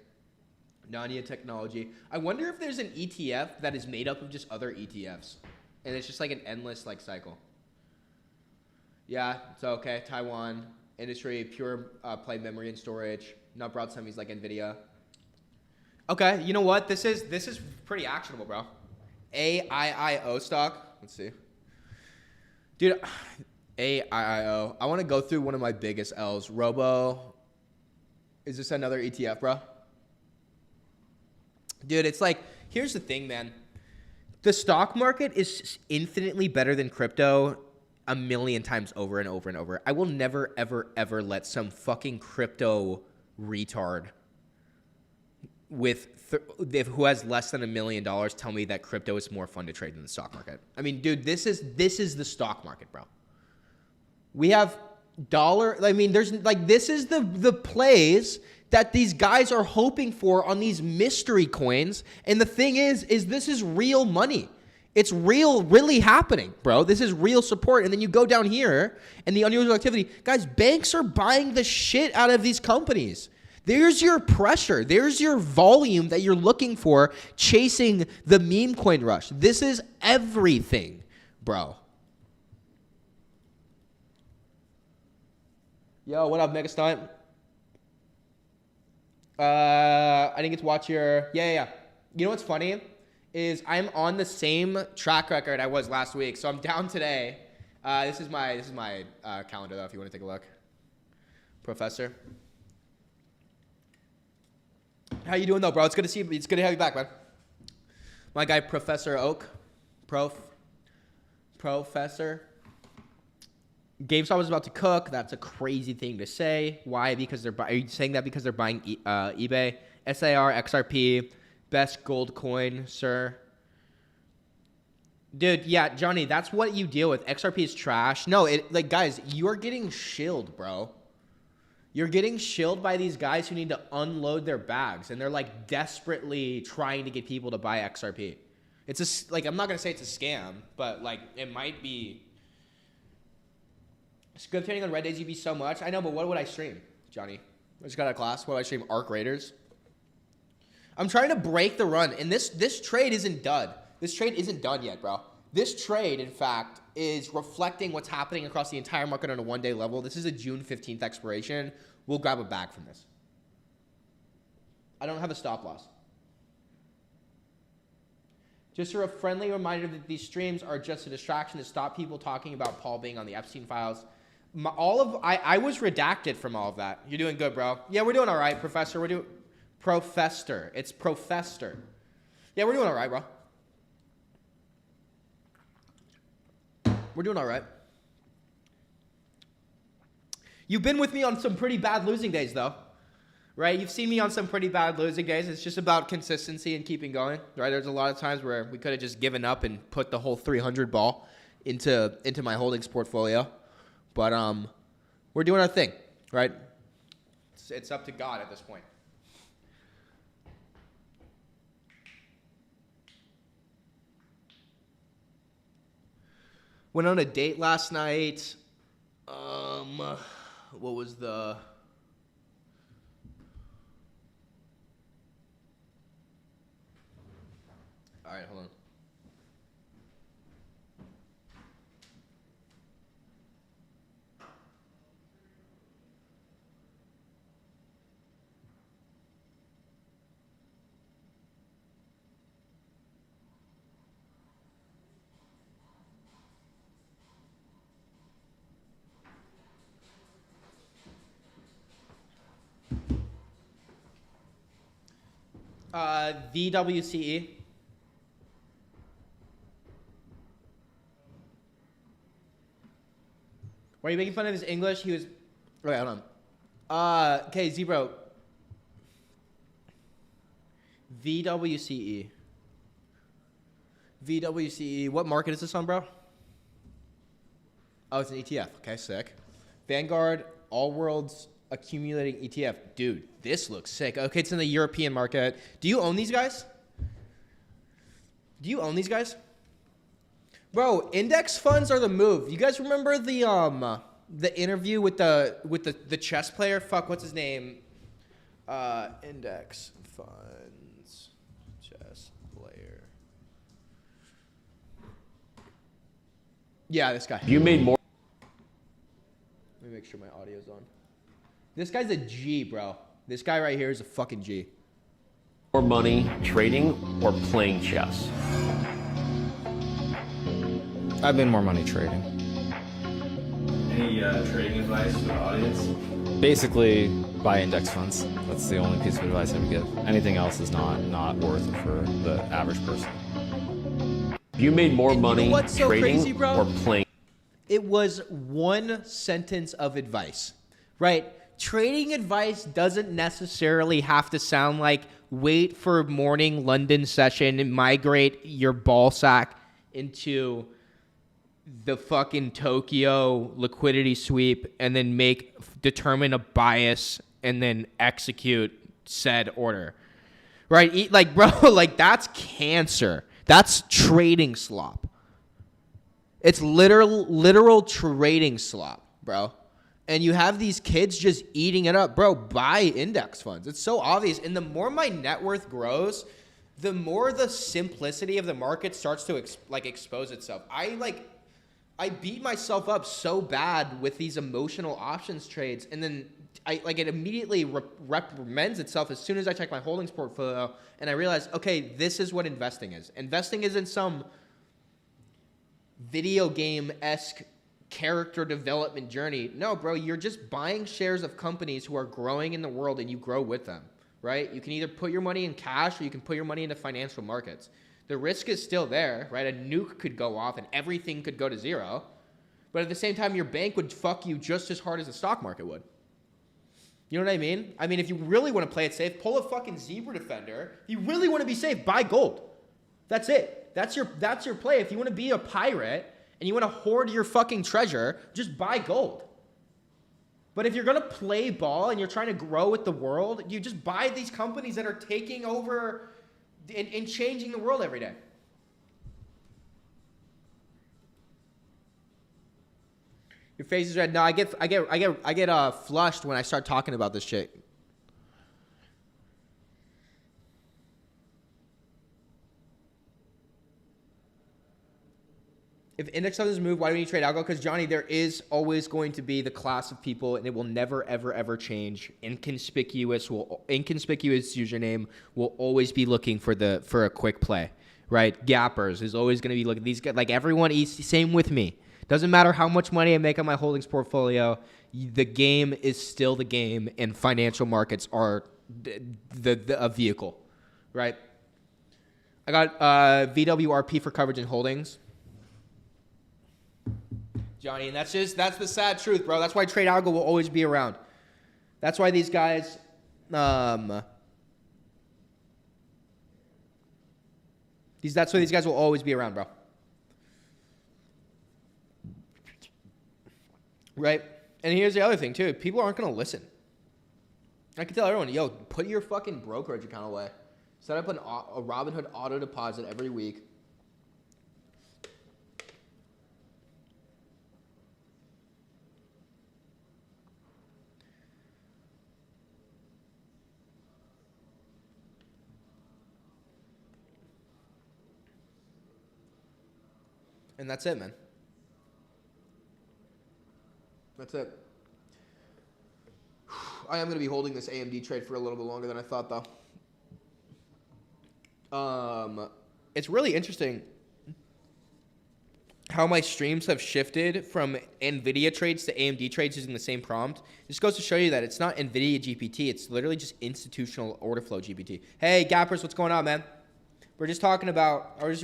Nanya Technology. I wonder if there's an ETF that is made up of just other ETFs, and it's just like an endless like cycle. Yeah, so okay. Taiwan industry, pure play memory and storage, not broad semis like Nvda. Okay, you know what? This is pretty actionable, bro. AIIO stock. Let's see, dude. AIIO. I want to go through one of my biggest L's. Robo. Is this another ETF, bro? Dude, it's like, here's the thing, man. The stock market is infinitely better than crypto a million times over and over and over. I will never, ever, ever let some fucking crypto retard who has less than $1 million tell me that crypto is more fun to trade than the stock market. I mean, dude, this is the stock market, bro. We have there's like, this is the plays that these guys are hoping for on these mystery coins. And the thing is this is real money. It's really happening, bro. This is real support. And then you go down here and the unusual activity. Guys, banks are buying the shit out of these companies. There's your pressure. There's your volume that you're looking for chasing the meme coin rush. This is everything, bro. Yo, what up, Megastunt? I didn't get to watch your... Yeah. You know what's funny? Is I'm on the same track record I was last week. So I'm down today. This is my calendar, though, if you want to take a look. Professor. How you doing, though, bro? It's good to see you. It's good to have you back, man. My guy, Professor Oak. Professor. GameStop was about to cook. That's a crazy thing to say. Why? Because are you saying that because they're buying eBay? SAR, XRP, best gold coin, sir. Dude, yeah, Johnny, that's what you deal with. XRP is trash. No, guys, you're getting shilled, bro. You're getting shilled by these guys who need to unload their bags, and they're like desperately trying to get people to buy XRP. It's I'm not gonna say it's a scam, but like it might be. Good training on red days, you'd be so much. I know, but what would I stream, Johnny? I just got out of class. What would I stream? Arc Raiders. I'm trying to break the run, and this trade isn't done. This trade isn't done yet, bro. This trade, in fact, is reflecting what's happening across the entire market on a one-day level. This is a June 15th expiration. We'll grab a bag from this. I don't have a stop loss. Just a friendly reminder that these streams are just a distraction to stop people talking about Paul being on the Epstein files. I was redacted from all of that. You're doing good, bro. Yeah, we're doing all right, Professor. We're doing Professor. It's Professor. Yeah, we're doing all right, bro. We're doing all right. You've been with me on some pretty bad losing days, though, right? You've seen me on some pretty bad losing days. It's just about consistency and keeping going, right? There's a lot of times where we could have just given up and put the whole 300 ball into my holdings portfolio. But we're doing our thing, right? It's up to God at this point. Went on a date last night. What was the... All right, hold on. VWCE. Why are you making fun of his English? He was... Wait, hold on. Okay, Zebro. VWCE. VWCE. What market is this on, bro? Oh, it's an ETF. Okay, sick. Vanguard, All Worlds Accumulating ETF. Dude, this looks sick. Okay, it's in the European market. Do you own these guys? Do you own these guys? Bro, index funds are the move. You guys remember the interview with the chess player? Fuck, what's his name? Index funds chess player. Yeah, this guy. You made more. Let me make sure my audio's on. This guy's a G, bro. This guy right here is a fucking G. More money trading or playing chess? I've been more money trading. Any trading advice for the audience? Basically, buy index funds. That's the only piece of advice I would give. Anything else is not worth it for the average person. You made more money you know what's so trading crazy, bro? or playing? It was one sentence of advice, right? Trading advice doesn't necessarily have to sound like wait for morning London session and migrate your ball sack into the fucking Tokyo liquidity sweep and then determine a bias and then execute said order. Right? Like, bro, like that's cancer. That's trading slop. It's literal trading slop, bro. And you have these kids just eating it up. Bro, buy index funds. It's so obvious. And the more my net worth grows, the more the simplicity of the market starts to expose itself. I beat myself up so bad with these emotional options trades, and then it immediately recommends itself as soon as I check my holdings portfolio, and I realize, okay, this is what investing is. Investing isn't some video game-esque character development journey. No, bro, you're just buying shares of companies who are growing in the world, and you grow with them, right? You can either put your money in cash or you can put your money into financial markets. The risk is still there, right? A nuke could go off and everything could go to zero. But at the same time, your bank would fuck you just as hard as the stock market would. You know what I mean? I mean, if you really want to play it safe, pull a fucking zebra defender. If you really want to be safe, buy gold. That's it. That's your play. If you want to be a pirate and you want to hoard your fucking treasure, just buy gold. But if you're going to play ball and you're trying to grow with the world, you just buy these companies that are taking over and changing the world every day. Your face is red. No, I get flushed when I start talking about this shit. If index funds move, why do we need TradeAlgo? Because, Johnny, there is always going to be the class of people, and it will never, ever, ever change. Inconspicuous username will always be looking for a quick play, right? Gappers is always going to be looking. These guys, like everyone, same with me. Doesn't matter how much money I make on my holdings portfolio, the game is still the game, and financial markets are a vehicle, right? I got VWRP for coverage and holdings. Johnny, and that's the sad truth, bro. That's why TradeAlgo will always be around. That's why these guys, that's why these guys will always be around, bro. Right? And here's the other thing, too. People aren't going to listen. I can tell everyone, yo, put your fucking brokerage account away. Set up a Robinhood auto deposit every week. And that's it, man. That's it. I am going to be holding this AMD trade for a little bit longer than I thought, though. It's really interesting how my streams have shifted from Nvda trades to AMD trades using the same prompt. This goes to show you that it's not Nvda GPT. It's literally just institutional order flow GPT. Hey, Gappers, what's going on, man? We're just talking about, I was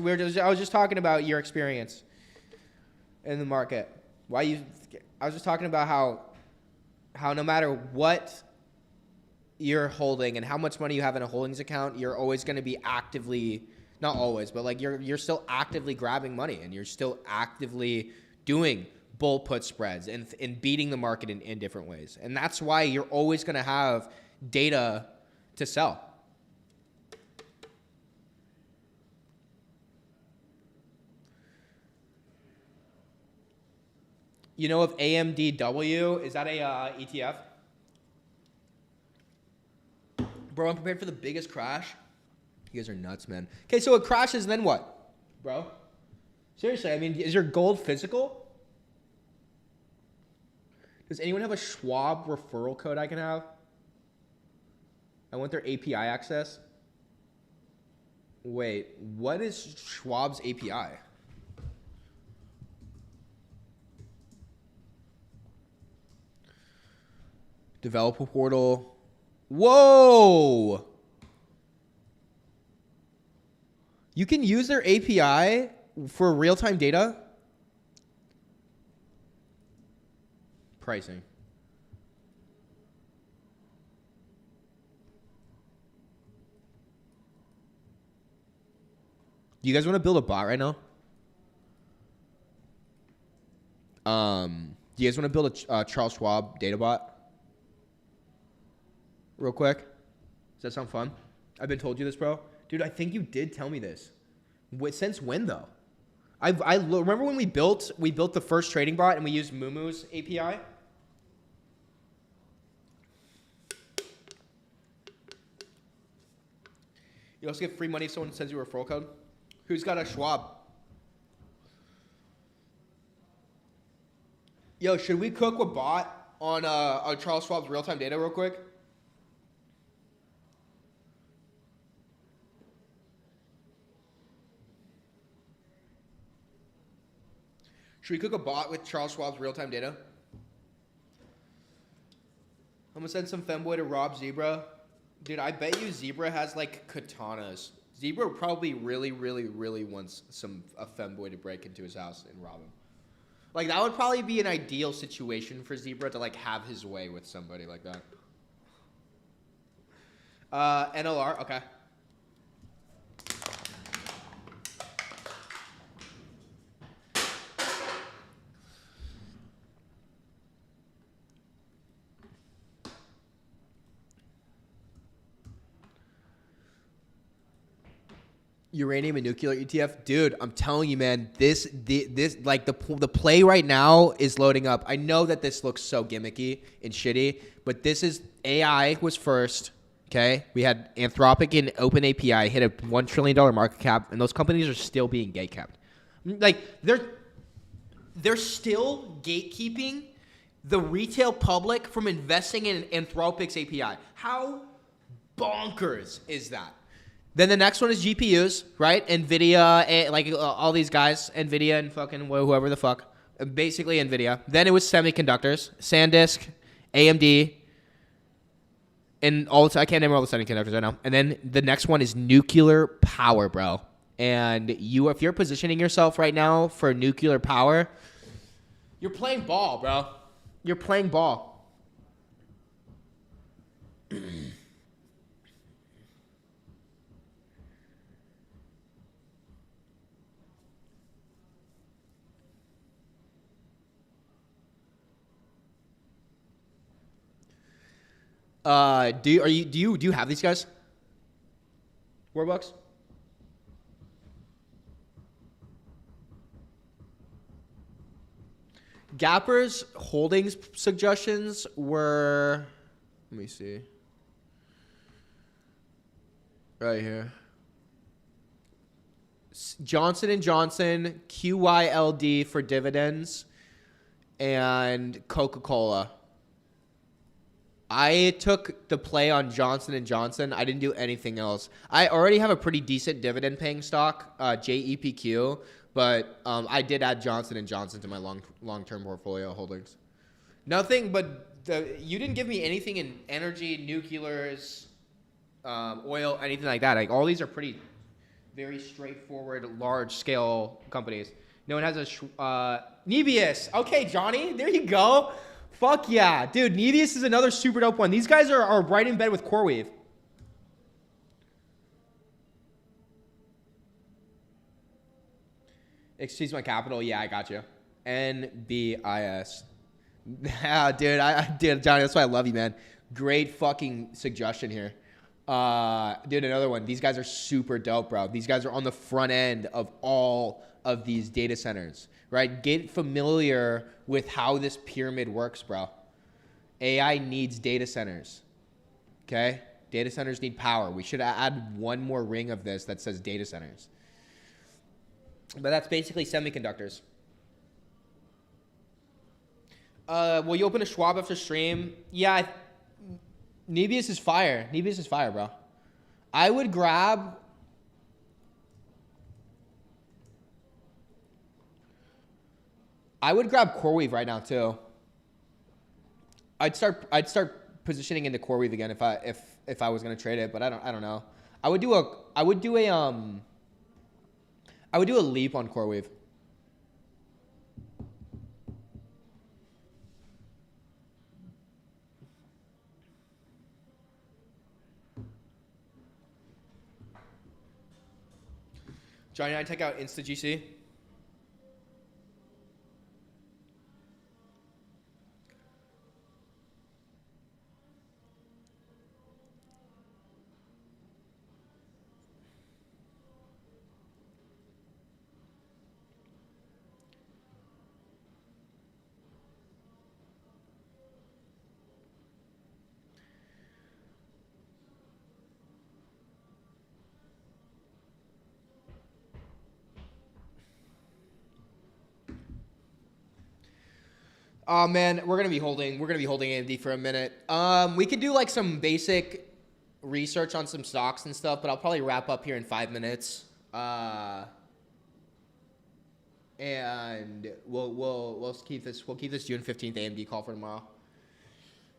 just talking about your experience in the market. I was just talking about how no matter what you're holding and how much money you have in a holdings account, you're always going to be actively, not always, but like you're still actively grabbing money, and you're still actively doing bull put spreads and beating the market in different ways. And that's why you're always going to have data to sell. You know of AMDW? Is that a ETF? Bro, I'm prepared for the biggest crash. You guys are nuts, man. Okay, so it crashes, then what? Bro? Seriously, I mean, is your gold physical? Does anyone have a Schwab referral code I can have? I want their API access. Wait, what is Schwab's API? Developer portal. Whoa! You can use their API for real-time data? Pricing. Do you guys want to build a bot right now? Do you guys want to build a Charles Schwab data bot? Real quick. Does that sound fun? I've been told you this, bro. Dude, I think you did tell me this. Since when though? Remember when we built the first trading bot and we used Mumu's API. You also get free money if someone sends you a referral code. Who's got a Schwab? Yo, should we cook a bot on Charles Schwab's real-time data real quick? Should we cook a bot with Charles Schwab's real-time data? I'm gonna send some femboy to rob Zebra. Dude, I bet you Zebra has like katanas. Zebra probably really wants a femboy to break into his house and rob him. Like that would probably be an ideal situation for Zebra to like have his way with somebody like that. NLR, okay. Uranium and nuclear ETF, dude. I'm telling you, man. This like the play right now is loading up. I know that this looks so gimmicky and shitty, but this is AI was first. Okay, we had Anthropic and OpenAPI hit a $1 trillion market cap, and those companies are still being gatekept. Like they're still gatekeeping the retail public from investing in Anthropic's API. How bonkers is that? Then the next one is GPUs, right? Nvidia, and all these guys, Nvidia and fucking whoever the fuck, basically Nvidia. Then it was semiconductors, SanDisk, AMD, and I can't name all the semiconductors right now. And then the next one is nuclear power, bro. And if you're positioning yourself right now for nuclear power, you're playing ball, bro. You're playing ball. Do you have these guys? Warbucks? Gapper's holdings suggestions were, let me see. Right here. Johnson & Johnson, QYLD for dividends, and Coca-Cola. I took the play on Johnson & Johnson. I didn't do anything else. I already have a pretty decent dividend-paying stock, JEPQ, but I did add Johnson & Johnson to my long-term portfolio holdings. Nothing, but you didn't give me anything in energy, nuclears, oil, anything like that. Like all these are pretty, very straightforward, large-scale companies. No one has a Nebius. Okay, Johnny, there you go. Fuck yeah. Dude, Nebius is another super dope one. These guys are right in bed with CoreWeave. Excuse my capital. Yeah, I got you. NBIS. Yeah, dude, Johnny, that's why I love you, man. Great fucking suggestion here. Dude, another one. These guys are super dope, bro. These guys are on the front end of all of these data centers, right? Get familiar with how this pyramid works, bro. AI needs data centers, okay? Data centers need power. We should add one more ring of this that says data centers. But that's basically semiconductors. Will you open a Schwab after stream? Yeah, Nebius is fire. Nebius is fire, bro. I would grab... CoreWeave right now too. I'd start positioning into CoreWeave again if I was gonna trade it, but I don't know. I would do a leap on CoreWeave. Johnny, I take out InstaGC. Oh man, we're gonna be holding AMD for a minute. We could do like some basic research on some stocks and stuff, but I'll probably wrap up here in 5 minutes. And we'll keep this June 15th AMD call for tomorrow.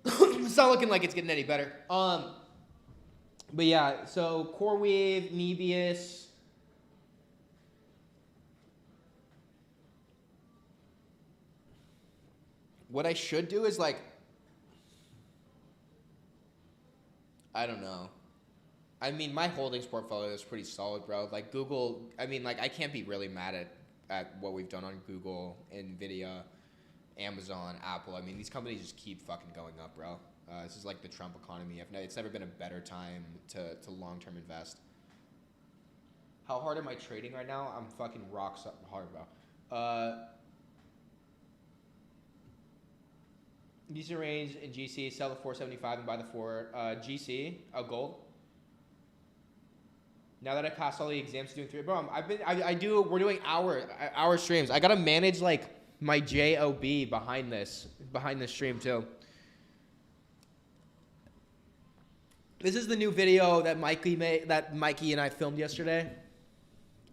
It's not looking like it's getting any better. But yeah, so CoreWeave, Nebius. What I should do is like, I don't know. I mean, my holdings portfolio is pretty solid, bro. Like Google, I mean, like I can't be really mad at what we've done on Google, Nvda, Amazon, Apple. I mean, these companies just keep fucking going up, bro. This is like the Trump economy. It's never been a better time to long-term invest. How hard am I trading right now? I'm fucking rock hard, bro. Decent range in GC, sell the 475 and buy the 4 GC, gold. Now that I passed all the exams, doing 3, bro. We're doing hour streams. I gotta manage like my JOB behind this stream too. This is the new video that Mikey and I filmed yesterday.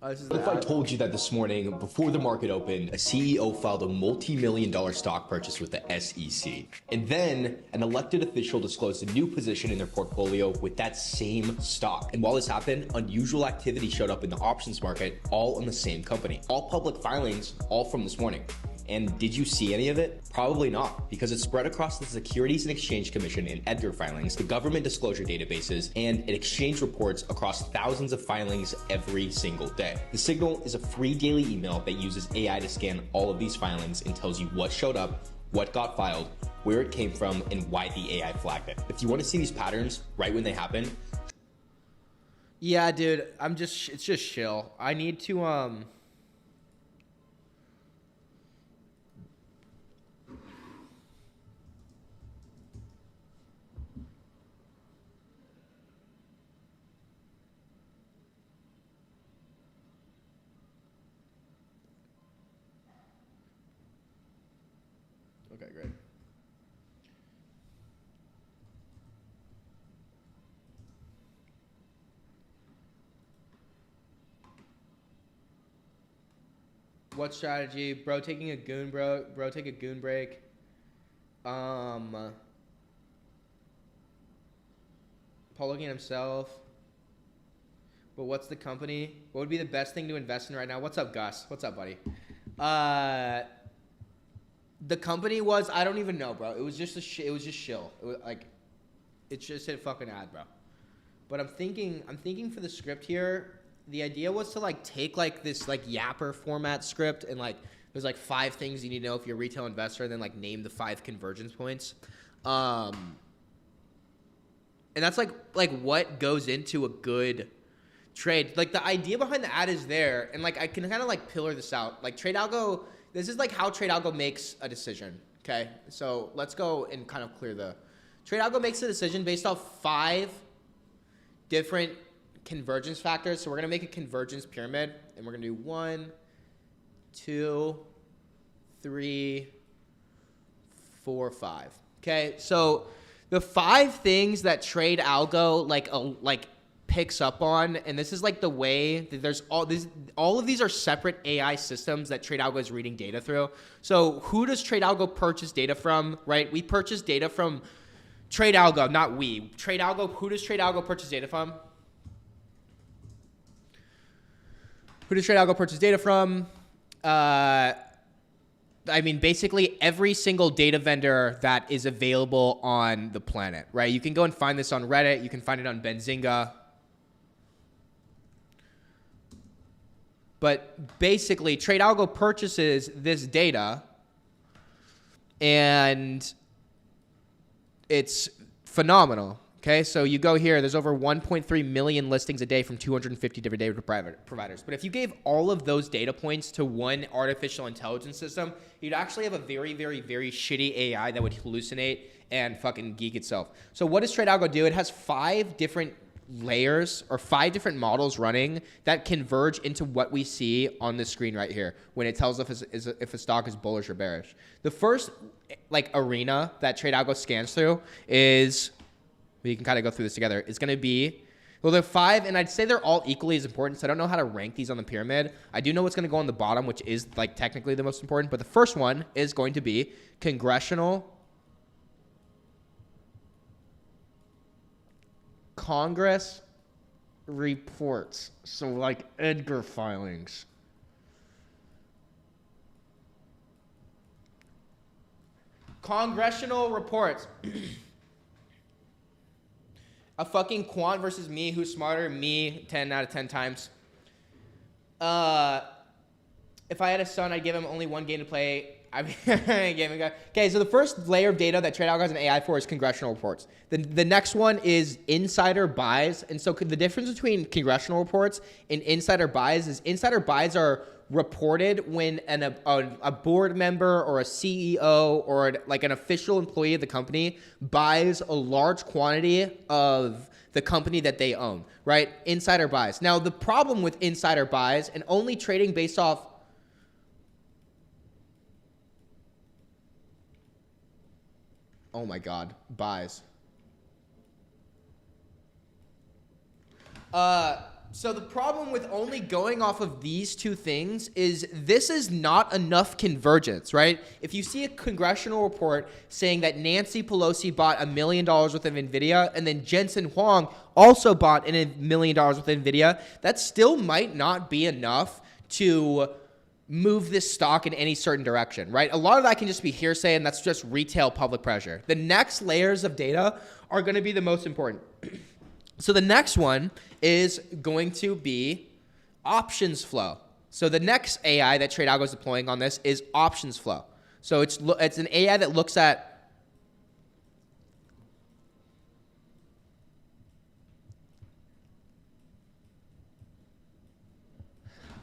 If I told you that this morning, before the market opened, a CEO filed a multi-million-dollar stock purchase with the SEC. And then an elected official disclosed a new position in their portfolio with that same stock. And while this happened, unusual activity showed up in the options market, all on the same company. All public filings, all from this morning. And did you see any of it? Probably not, because it's spread across the Securities and Exchange Commission and EDGAR filings, the government disclosure databases, and it exchange reports across thousands of filings every single day. The Signal is a free daily email that uses AI to scan all of these filings and tells you what showed up, what got filed, where it came from, and why the AI flagged it. If you want to see these patterns right when they happen. Yeah, dude, it's just chill. I need to, Okay, great. What strategy? Bro taking a goon take a goon break. Paul looking at himself. But what's the company? What would be the best thing to invest in right now? What's up, Gus? What's up, buddy? The company was, I don't even know, bro. It was just it was just chill. It was like, it just hit fucking ad, bro. But I'm thinking for the script here, the idea was to like take like this like Yapper format script and like there's like 5 things you need to know if you're a retail investor, and then like name the 5 convergence points. And that's like what goes into a good trade. Like the idea behind the ad is there, and like I can kind of like pillar this out. Like Tradealgo. This is like how Tradealgo makes a decision, okay? So let's go and kind of clear the... Tradealgo makes a decision based off 5 different convergence factors. So we're going to make a convergence pyramid, and we're going to do 1, 2, 3, 4, 5. Okay, so the 5 things that Tradealgo like picks up on, and this is like the way that there's all of these are separate AI systems that Tradealgo is reading data through. So who does Tradealgo purchase data from, right? We purchase data from Tradealgo, not we. Tradealgo, who does Tradealgo purchase data from? Who does Tradealgo purchase data from? I mean, basically every single data vendor that is available on the planet, right? You can go and find this on Reddit. You can find it on Benzinga. But basically, Tradealgo purchases this data, and it's phenomenal. Okay, so you go here. There's over 1.3 million listings a day from 250 different data providers. But if you gave all of those data points to one artificial intelligence system, you'd actually have a very, very, very shitty AI that would hallucinate and fucking geek itself. So what does Tradealgo do? It has 5 different layers or 5 different models running that converge into what we see on the screen right here when it tells us if a stock is bullish or bearish. The first like arena that TradeAlgo scans through is, we can kind of go through this together, is going to be, well, there are 5, and I'd say they're all equally as important, so I don't know how to rank these on the pyramid. I do know what's going to go on the bottom, which is like technically the most important, but the first one is going to be Congress reports. So like Edgar filings. Congressional reports. A fucking quant versus me. Who's smarter? Me, 10 out of 10 times. If I had a son, I'd give him only 1 game to play. Okay, so the first layer of data that TradeAlgo has an AI for is congressional reports. The next one is insider buys. And so the difference between congressional reports and insider buys is insider buys are reported when a board member or a CEO or like an official employee of the company buys a large quantity of the company that they own, right? Insider buys. Now, the problem with insider buys and only trading based off oh my God, buys. So the problem with only going off of these 2 things is this is not enough convergence, right? If you see a congressional report saying that Nancy Pelosi bought $1 million worth of Nvda and then Jensen Huang also bought $1 million worth of Nvda, that still might not be enough to move this stock in any certain direction, right? A lot of that can just be hearsay, and that's just retail public pressure. The next layers of data are going to be the most important. So the next one is going to be options flow. So the next AI that TradeAlgo is deploying on this is options flow. So it's an AI that looks at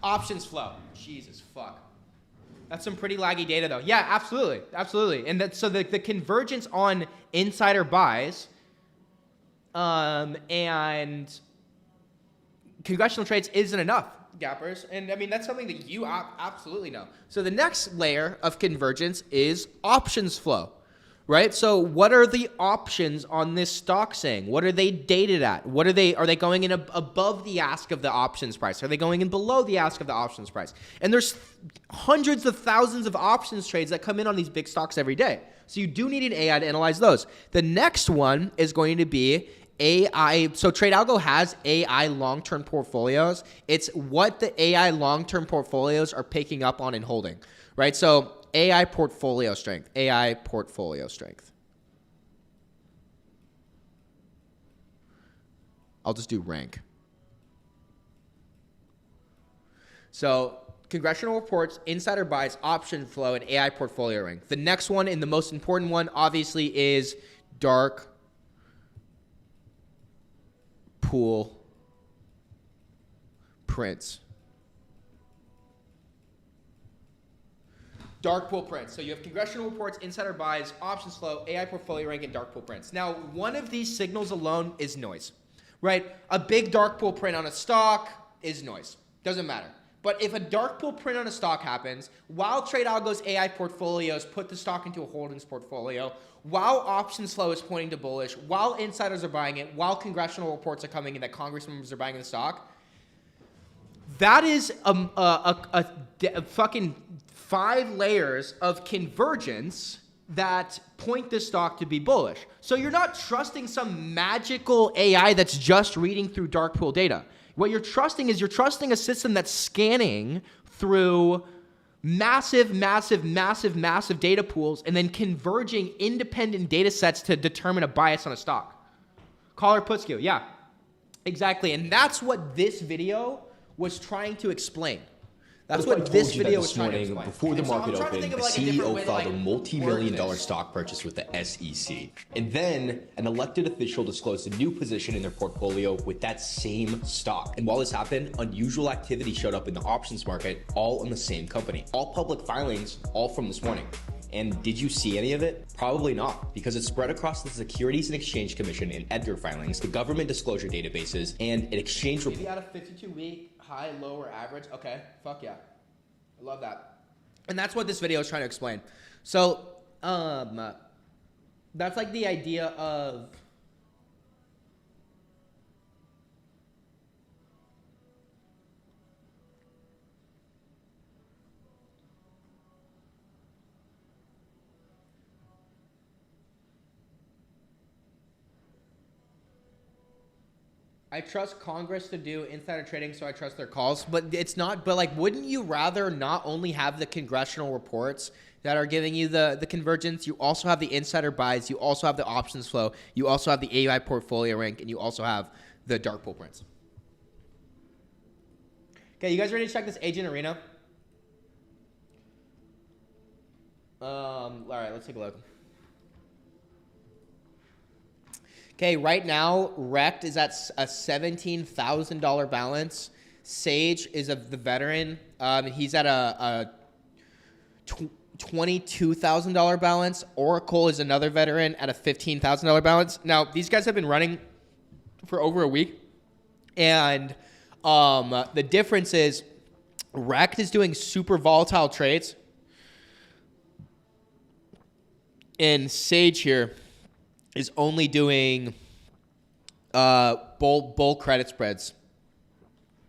options flow. Jesus fuck. That's some pretty laggy data though. Yeah, absolutely. Absolutely. And so the convergence on insider buys and congressional trades isn't enough, gappers. And I mean, that's something that you absolutely know. So the next layer of convergence is options flow, right? So what are the options on this stock saying? What are they dated at? Are they going in above the ask of the options price? Are they going in below the ask of the options price? And there's hundreds of thousands of options trades that come in on these big stocks every day. So you do need an AI to analyze those. The next one is going to be AI. So TradeAlgo has AI long-term portfolios. It's what the AI long-term portfolios are picking up on and holding, right? So AI portfolio strength, AI portfolio strength. I'll just do rank. So congressional reports, insider buys, option flow, and AI portfolio rank. The next one and the most important one obviously is dark pool prints. Dark pool prints. So you have congressional reports, insider buys, options flow, AI portfolio rank, and dark pool prints. Now, one of these signals alone is noise, right? A big dark pool print on a stock is noise. Doesn't matter. But if a dark pool print on a stock happens, while TradeAlgo's AI portfolios put the stock into a holdings portfolio, while options flow is pointing to bullish, while insiders are buying it, while congressional reports are coming in that Congress members are buying the stock, that is a fucking 5 layers of convergence that point this stock to be bullish. So you're not trusting some magical AI that's just reading through dark pool data. What you're trusting is a system that's scanning through massive data pools and then converging independent data sets to determine a bias on a stock. Caller put skew, yeah, exactly. And that's what this video was trying to explain. That's what this video was trying to explain. Before the market opened, a CEO filed a multi-million-dollar stock purchase with the SEC. And then an elected official disclosed a new position in their portfolio with that same stock. And while this happened, unusual activity showed up in the options market, all on the same company. All public filings, all from this morning. And did you see any of it? Probably not, because it's spread across the Securities and Exchange Commission and Edgar filings, the government disclosure databases, and an exchange report. Maybe out of 52-week, high, low, or average. Okay, fuck yeah. I love that. And that's what this video is trying to explain. So, that's like the idea of... I trust Congress to do insider trading, so I trust their calls. But it's not, but like, wouldn't you rather not only have the congressional reports that are giving you the convergence, you also have the insider buys, you also have the options flow, you also have the AI portfolio rank, and you also have the dark pool prints. Okay, you guys ready to check this agent arena? All right, let's take a look. Okay, right now, Rect is at a $17,000 balance. Sage is the veteran. He's at a $22,000 balance. Oracle is another veteran at a $15,000 balance. Now, these guys have been running for over a week. And the difference is Rect is doing super volatile trades. And Sage here is only doing bull credit spreads.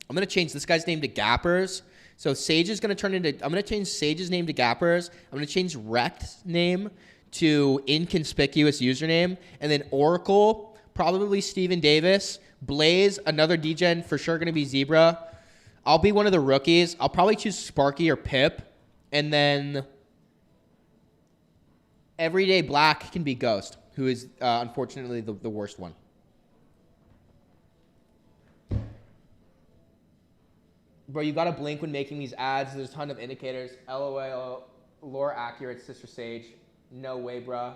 I'm going to change this guy's name to Gappers. So Sage is going to turn into, I'm going to change Sage's name to Gappers. I'm going to change Rect's name to Inconspicuous Username. And then Oracle, probably Steven Davis. Blaze, another degen, for sure going to be Zebra. I'll be one of the rookies. I'll probably choose Sparky or Pip. And then Everyday Black can be Ghost, who is unfortunately the worst one. Bro, you gotta blink when making these ads. There's a ton of indicators. LOL, lore accurate, Sister Sage. No way, bro.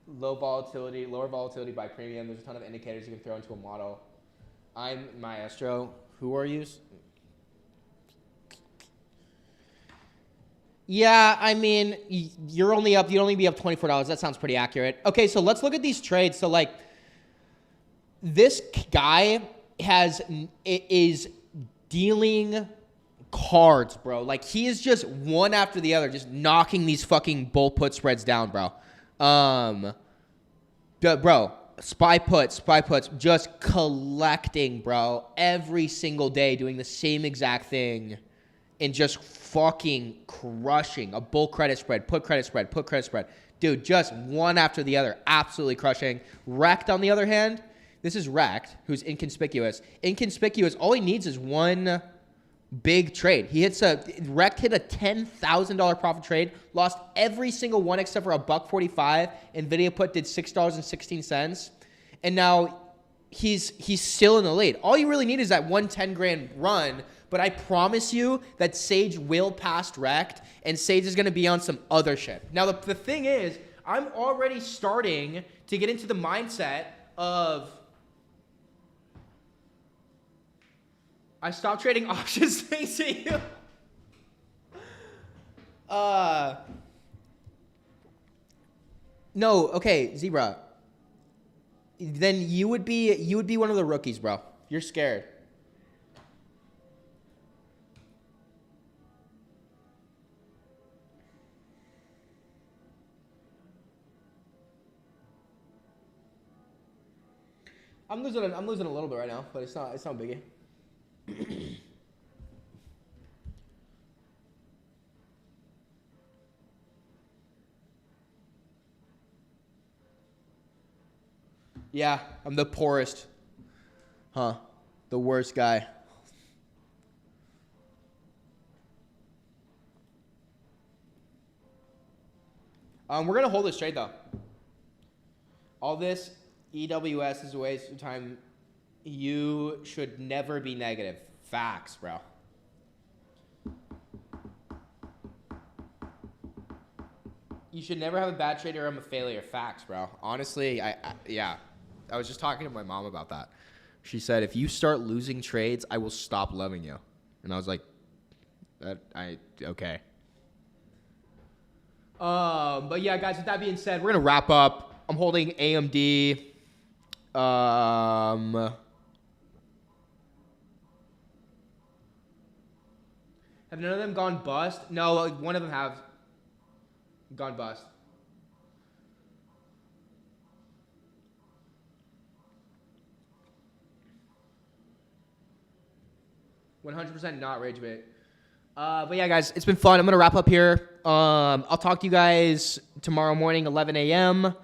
Lower volatility by premium. There's a ton of indicators you can throw into a model. I'm Maestro. Who are you? Yeah, I mean, you'd only be up $24. That sounds pretty accurate. Okay, so let's look at these trades. So like, this guy is dealing cards, bro. Like, he is just one after the other, just knocking these fucking bull put spreads down, bro. Bro, spy puts, just collecting, bro, every single day, doing the same exact thing, and just fucking crushing a bull credit spread, put credit spread. Dude, just one after the other, absolutely crushing. Rect, on the other hand, this is Rect, who's inconspicuous. Inconspicuous, all he needs is one big trade. Rect hit a $10,000 profit trade, lost every single one except for $1.45. Nvidia put did $6.16, and now he's still in the lead. All you really need is that one 10 grand run. But I promise you that Sage will pass Rect, and Sage is going to be on some other shit. Now, the thing is, I'm already starting to get into the mindset of, I stopped trading options thanks to you. No, okay, Zebra. Then you would be one of the rookies, bro. You're scared. I'm losing a little bit right now, but it's not biggie. Yeah, I'm the poorest. Huh. The worst guy. We're going to hold this trade, though. All this EWS is a waste of time. You should never be negative. Facts, bro. You should never have a bad trade or I'm a failure. Facts, bro. Honestly, yeah. I was just talking to my mom about that. She said, if you start losing trades, I will stop loving you. And I was like, okay. But yeah, guys, with that being said, we're gonna wrap up. I'm holding AMD. Have none of them gone bust? No, like, one of them have gone bust. %, not rage bait. But yeah, guys, it's been fun. I'm gonna wrap up here. I'll talk to you guys tomorrow morning, 11 a.m.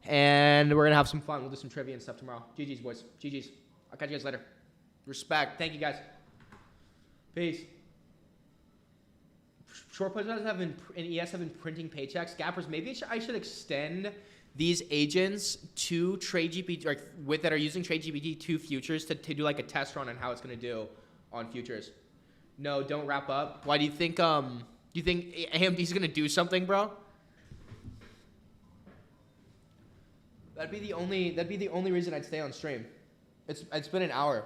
And we're gonna have some fun. We'll do some trivia and stuff tomorrow. GG's, boys. GG's. I'll catch you guys later. Respect. Thank you, guys. Peace. Short positions have been, and ES have been printing paychecks. Gappers, maybe I should extend these agents to TradeGPT, like that are using TradeGPT to futures to do like a test run on how it's gonna do on futures. No, don't wrap up. Why do you think AMD's gonna do something, bro? That'd be the only reason I'd stay on stream. It's been an hour.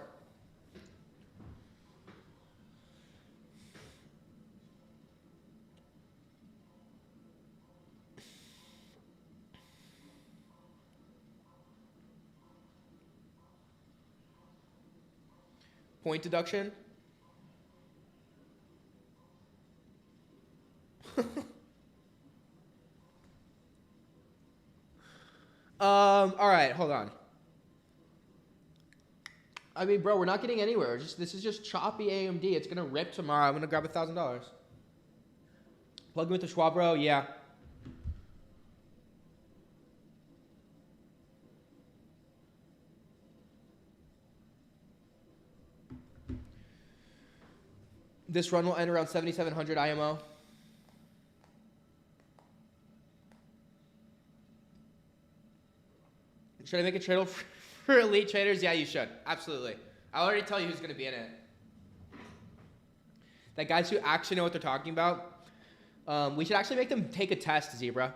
Point deduction. All right, hold on. I mean, bro, we're not getting anywhere. This is just choppy AMD. It's gonna rip tomorrow. I'm gonna grab $1,000. Plug in with the Schwab, bro. Yeah. This run will end around 7,700 IMO. Should I make a trade for elite traders? Yeah, you should. Absolutely. I'll already tell you who's going to be in it. That guys who actually know what they're talking about. We should actually make them take a test, Zebra.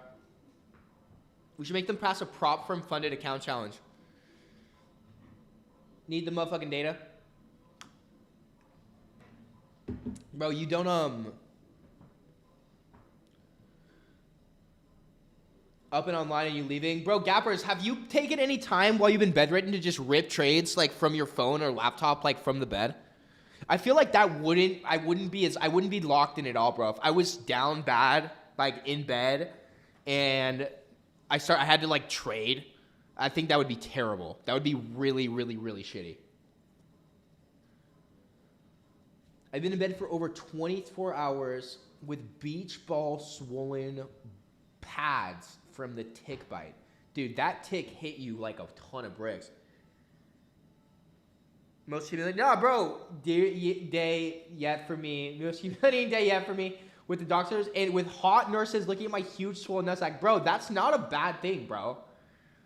We should make them pass a prop firm funded account challenge. Need the motherfucking data? Bro, you don't, up and online and you leaving? Bro, Gappers, have you taken any time while you've been bedridden to just rip trades, like, from your phone or laptop, like, from the bed? I feel like I wouldn't be locked in at all, bro. If I was down bad, like, in bed, and I had to, like, trade, I think that would be terrible. That would be really, really, really shitty. I've been in bed for over 24 hours with beach ball swollen pads from the tick bite. Dude, that tick hit you like a ton of bricks. Most humiliating, nah, bro, day yet for me. Most humiliating day yet for me. With the doctors and with hot nurses looking at my huge swollen nutsack. Bro, that's not a bad thing, bro.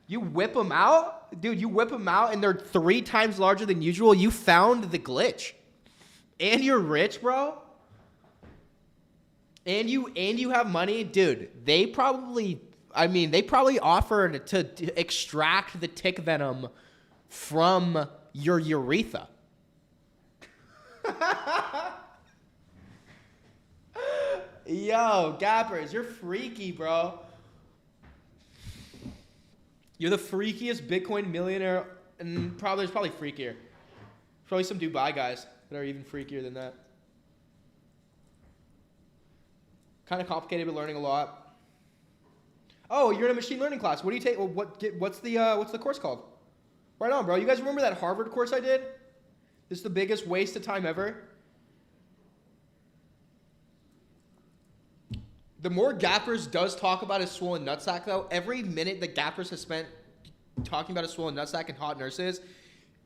You whip them out? Dude, you whip them out and they're 3 times larger than usual. You found the glitch. And you're rich, bro. And you have money, dude. They probably offered to extract the tick venom from your urethra. Yo, Gappers, you're freaky, bro. You're the freakiest Bitcoin millionaire, and there's probably freakier. Probably some Dubai guys that are even freakier than that. Kind of complicated, but learning a lot. Oh, you're in a machine learning class. What do you take? What's the course called? Right on, bro. You guys remember that Harvard course I did? This is the biggest waste of time ever. The more Gappers does talk about his swollen nutsack, though, every minute that Gappers has spent talking about his swollen nutsack and hot nurses,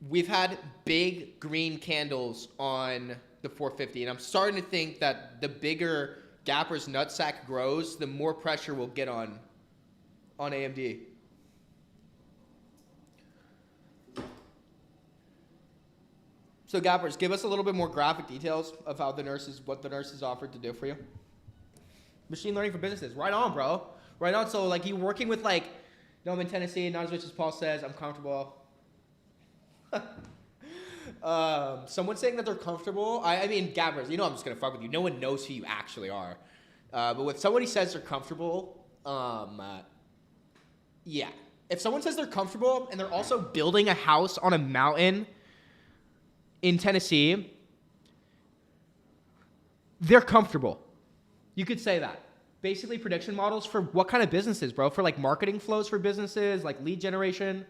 we've had big green candles on the 450, and I'm starting to think that the bigger Gappers nutsack grows, the more pressure we'll get on AMD. So Gappers, give us a little bit more graphic details of how what the nurses offered to do for you. Machine learning for businesses. Right on, bro. Right on. So like you working with like, no, I'm in Tennessee, not as rich as Paul says, I'm comfortable. Someone saying that they're comfortable. I mean, Gappers, you know I'm just gonna fuck with you. No one knows who you actually are. But if somebody says they're comfortable, yeah. If someone says they're comfortable and they're also building a house on a mountain in Tennessee, they're comfortable. You could say that. Basically, prediction models for what kind of businesses, bro? For like marketing flows for businesses, like lead generation.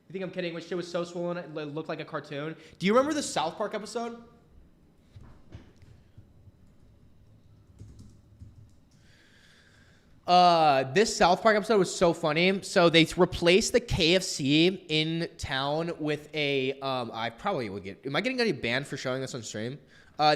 You think I'm kidding? Which shit was so swollen it looked like a cartoon. Do you remember the South Park episode? This South Park episode was so funny. So they replaced the KFC in town with a, I probably would get, am I getting any banned for showing this on stream?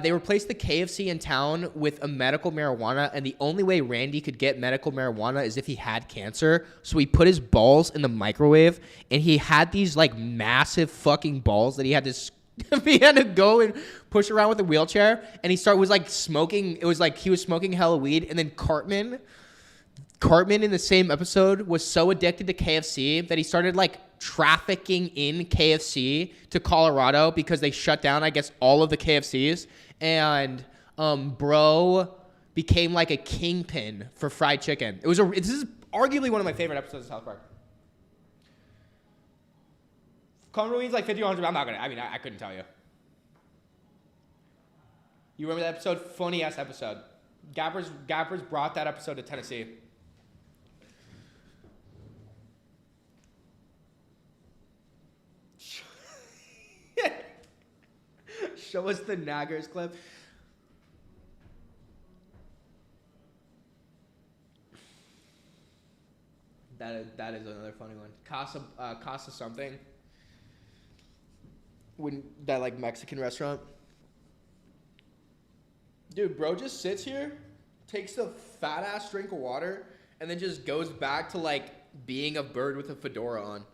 They replaced the KFC in town with a medical marijuana, and the only way Randy could get medical marijuana is if he had cancer. So he put his balls in the microwave, and he had these like massive fucking balls that he had to go and push around with a wheelchair. And was like smoking. It was like he was smoking hella weed, and then Cartman in the same episode was so addicted to KFC that he started like trafficking in KFC to Colorado because they shut down, I guess, all of the KFCs. And bro became like a kingpin for fried chicken. This is arguably one of my favorite episodes of South Park. Combo means like 50 or 100. I couldn't tell you. You remember that episode? Funny ass episode. Gappers brought that episode to Tennessee. Show us the Naggers clip. That is another funny one. Casa something. When that like Mexican restaurant. Dude, bro just sits here, takes a fat ass drink of water, and then just goes back to like being a bird with a fedora on.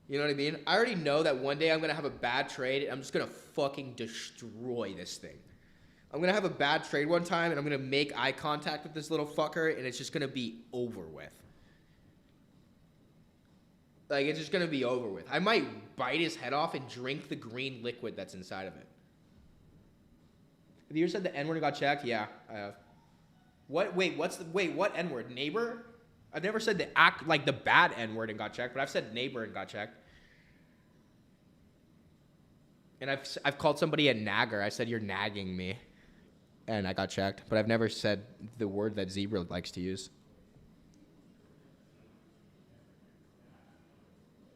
You know what I mean? I already know that one day I'm going to have a bad trade and I'm just going to fucking destroy this thing. I'm going to have a bad trade one time and I'm going to make eye contact with this little fucker and it's just going to be over with. Like, it's just going to be over with. I might bite his head off and drink the green liquid that's inside of it. Have you ever said the N-word and got checked? Yeah, I have. What N-word? Neighbor? I've never said the bad N-word and got checked, but I've said neighbor and got checked. And I've called somebody a nagger. I said, you're nagging me. And I got checked. But I've never said the word that Zebra likes to use.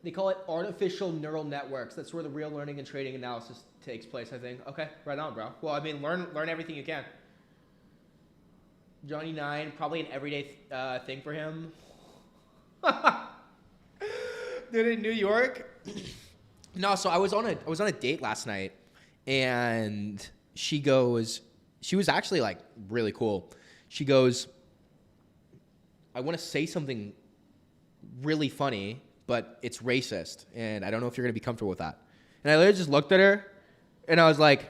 They call it artificial neural networks. That's where the real learning and trading analysis takes place, I think. Okay, right on, bro. Well, I mean, learn everything you can. Johnny 9, probably an everyday thing for him. Dude, in New York? No, so I was on a date last night, and she was actually like really cool. She goes, I want to say something really funny, but it's racist, and I don't know if you're going to be comfortable with that. And I literally just looked at her, and I was like,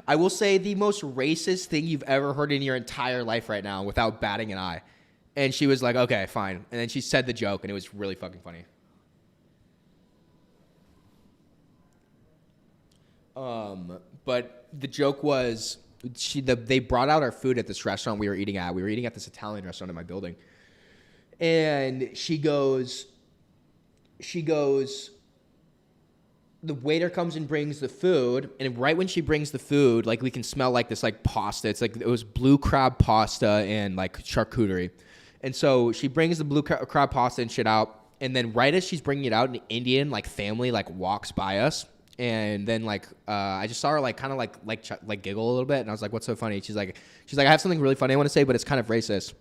I will say the most racist thing you've ever heard in your entire life right now without batting an eye. And she was like, okay, fine. And then she said the joke, and it was really fucking funny. But the joke was, they brought out our food at this restaurant we were eating at. We were eating at this Italian restaurant in my building. And she goes, the waiter comes and brings the food, and right when she brings the food, like we can smell like this like pasta. It's like it was blue crab pasta and like charcuterie. And so she brings the blue crab pasta and shit out, and then right as she's bringing it out, an Indian like family like walks by us, and then like I just saw her like kind of like giggle a little bit, and I was like, "What's so funny?" She's like, "I have something really funny I want to say, but it's kind of racist."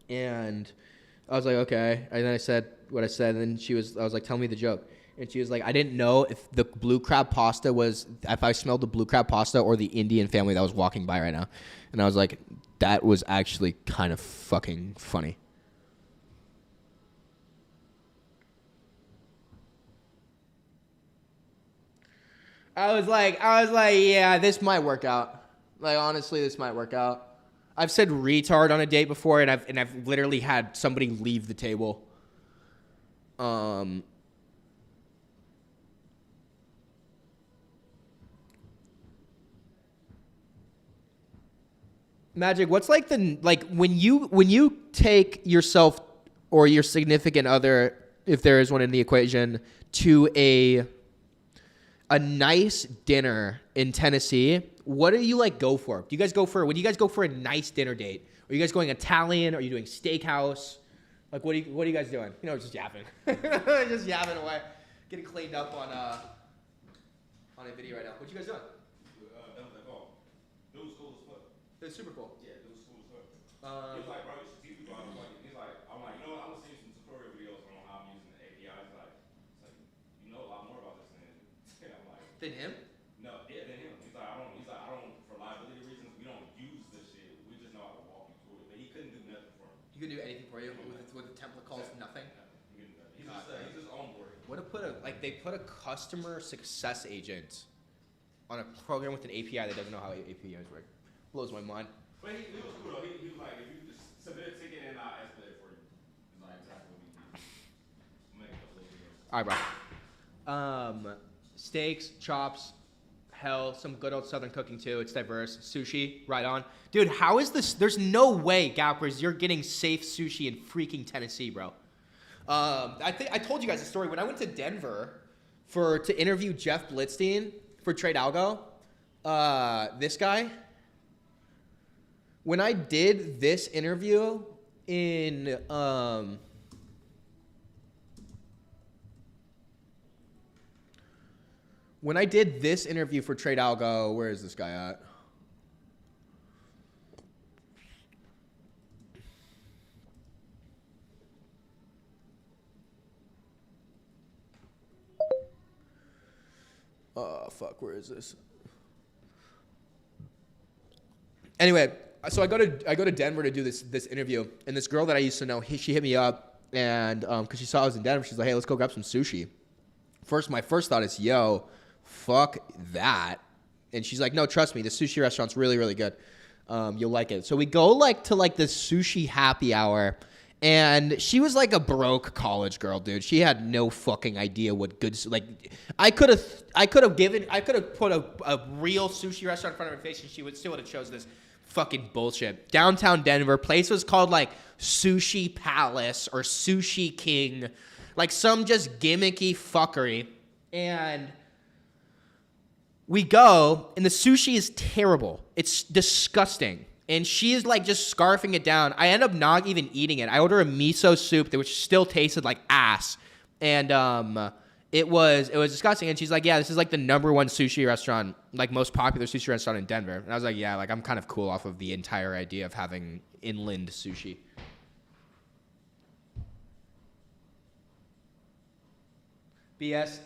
And I was like, "Okay," and then I said what I said, and then I was like, "Tell me the joke." And she was like, I didn't know if the blue crab pasta if I smelled the blue crab pasta or the Indian family that was walking by right now. And I was like, that was actually kind of fucking funny. I was like, yeah, this might work out. Like, honestly, this might work out. I've said retard on a date before, and I've literally had somebody leave the table. Magic, what's like when you take yourself or your significant other, if there is one in the equation, to a nice dinner in Tennessee, what do you like go for? When you guys go for a nice dinner date? Are you guys going Italian? Are you doing steakhouse? Like what are you guys doing? You know, just yapping. Just yapping away. Getting cleaned up on a video right now. What you guys doing? It was cool as fuck. It was super cool. Yeah, it was cool as fuck. He was like, bro, you should teach me, bro. He's like, I'm like, you know what? I'm gonna see some tutorial videos on how I'm using the API. It's like, you know a lot more about this than I'm like. Than him? No, yeah, than him. He's like, I don't, for liability reasons, we don't use this shit. We just know how to walk you through it. But he couldn't do nothing for me. He couldn't do anything for you with the template calls nothing. He couldn't do nothing. He's just on board. What to put they put a customer success agent on a program with an API that doesn't know how APIs work. Blows my mind. But he was cool though. He was like, if you just submit a ticket and I'll escalate it for you. It's like exactly what we did. Make a couple of videos. All right, bro. Steaks, chops, hell, some good old Southern cooking too. It's diverse. Sushi, right on. Dude, how is this? There's no way, Gappers, you're getting safe sushi in freaking Tennessee, bro. I told you guys a story. When I went to Denver to interview Jeff Blitzstein for TradeAlgo, this guy, when I did this interview in when I did this interview for TradeAlgo, where is this guy at? Oh, fuck, where is this? Anyway, so I go to Denver to do this interview, and this girl that I used to know, she hit me up, and because she saw I was in Denver, she's like, hey, let's go grab some sushi. My first thought is, yo, fuck that. And she's like, no, trust me, the sushi restaurant's really, really good. You'll like it. So we go to this sushi happy hour, and she was like a broke college girl, dude. She had no fucking idea what good, I could have put a real sushi restaurant in front of her face, and she would still would have chose this fucking bullshit. Downtown Denver, place was called like Sushi Palace or Sushi King, like some just gimmicky fuckery. And we go, and the sushi is terrible. It's disgusting. And she is like just scarfing it down. I end up not even eating it. I order a miso soup which still tasted like ass. And it was disgusting. And she's like, yeah, this is like the #1 sushi restaurant, like most popular sushi restaurant in Denver. And I was like, yeah, like I'm kind of cool off of the entire idea of having inland sushi. BS.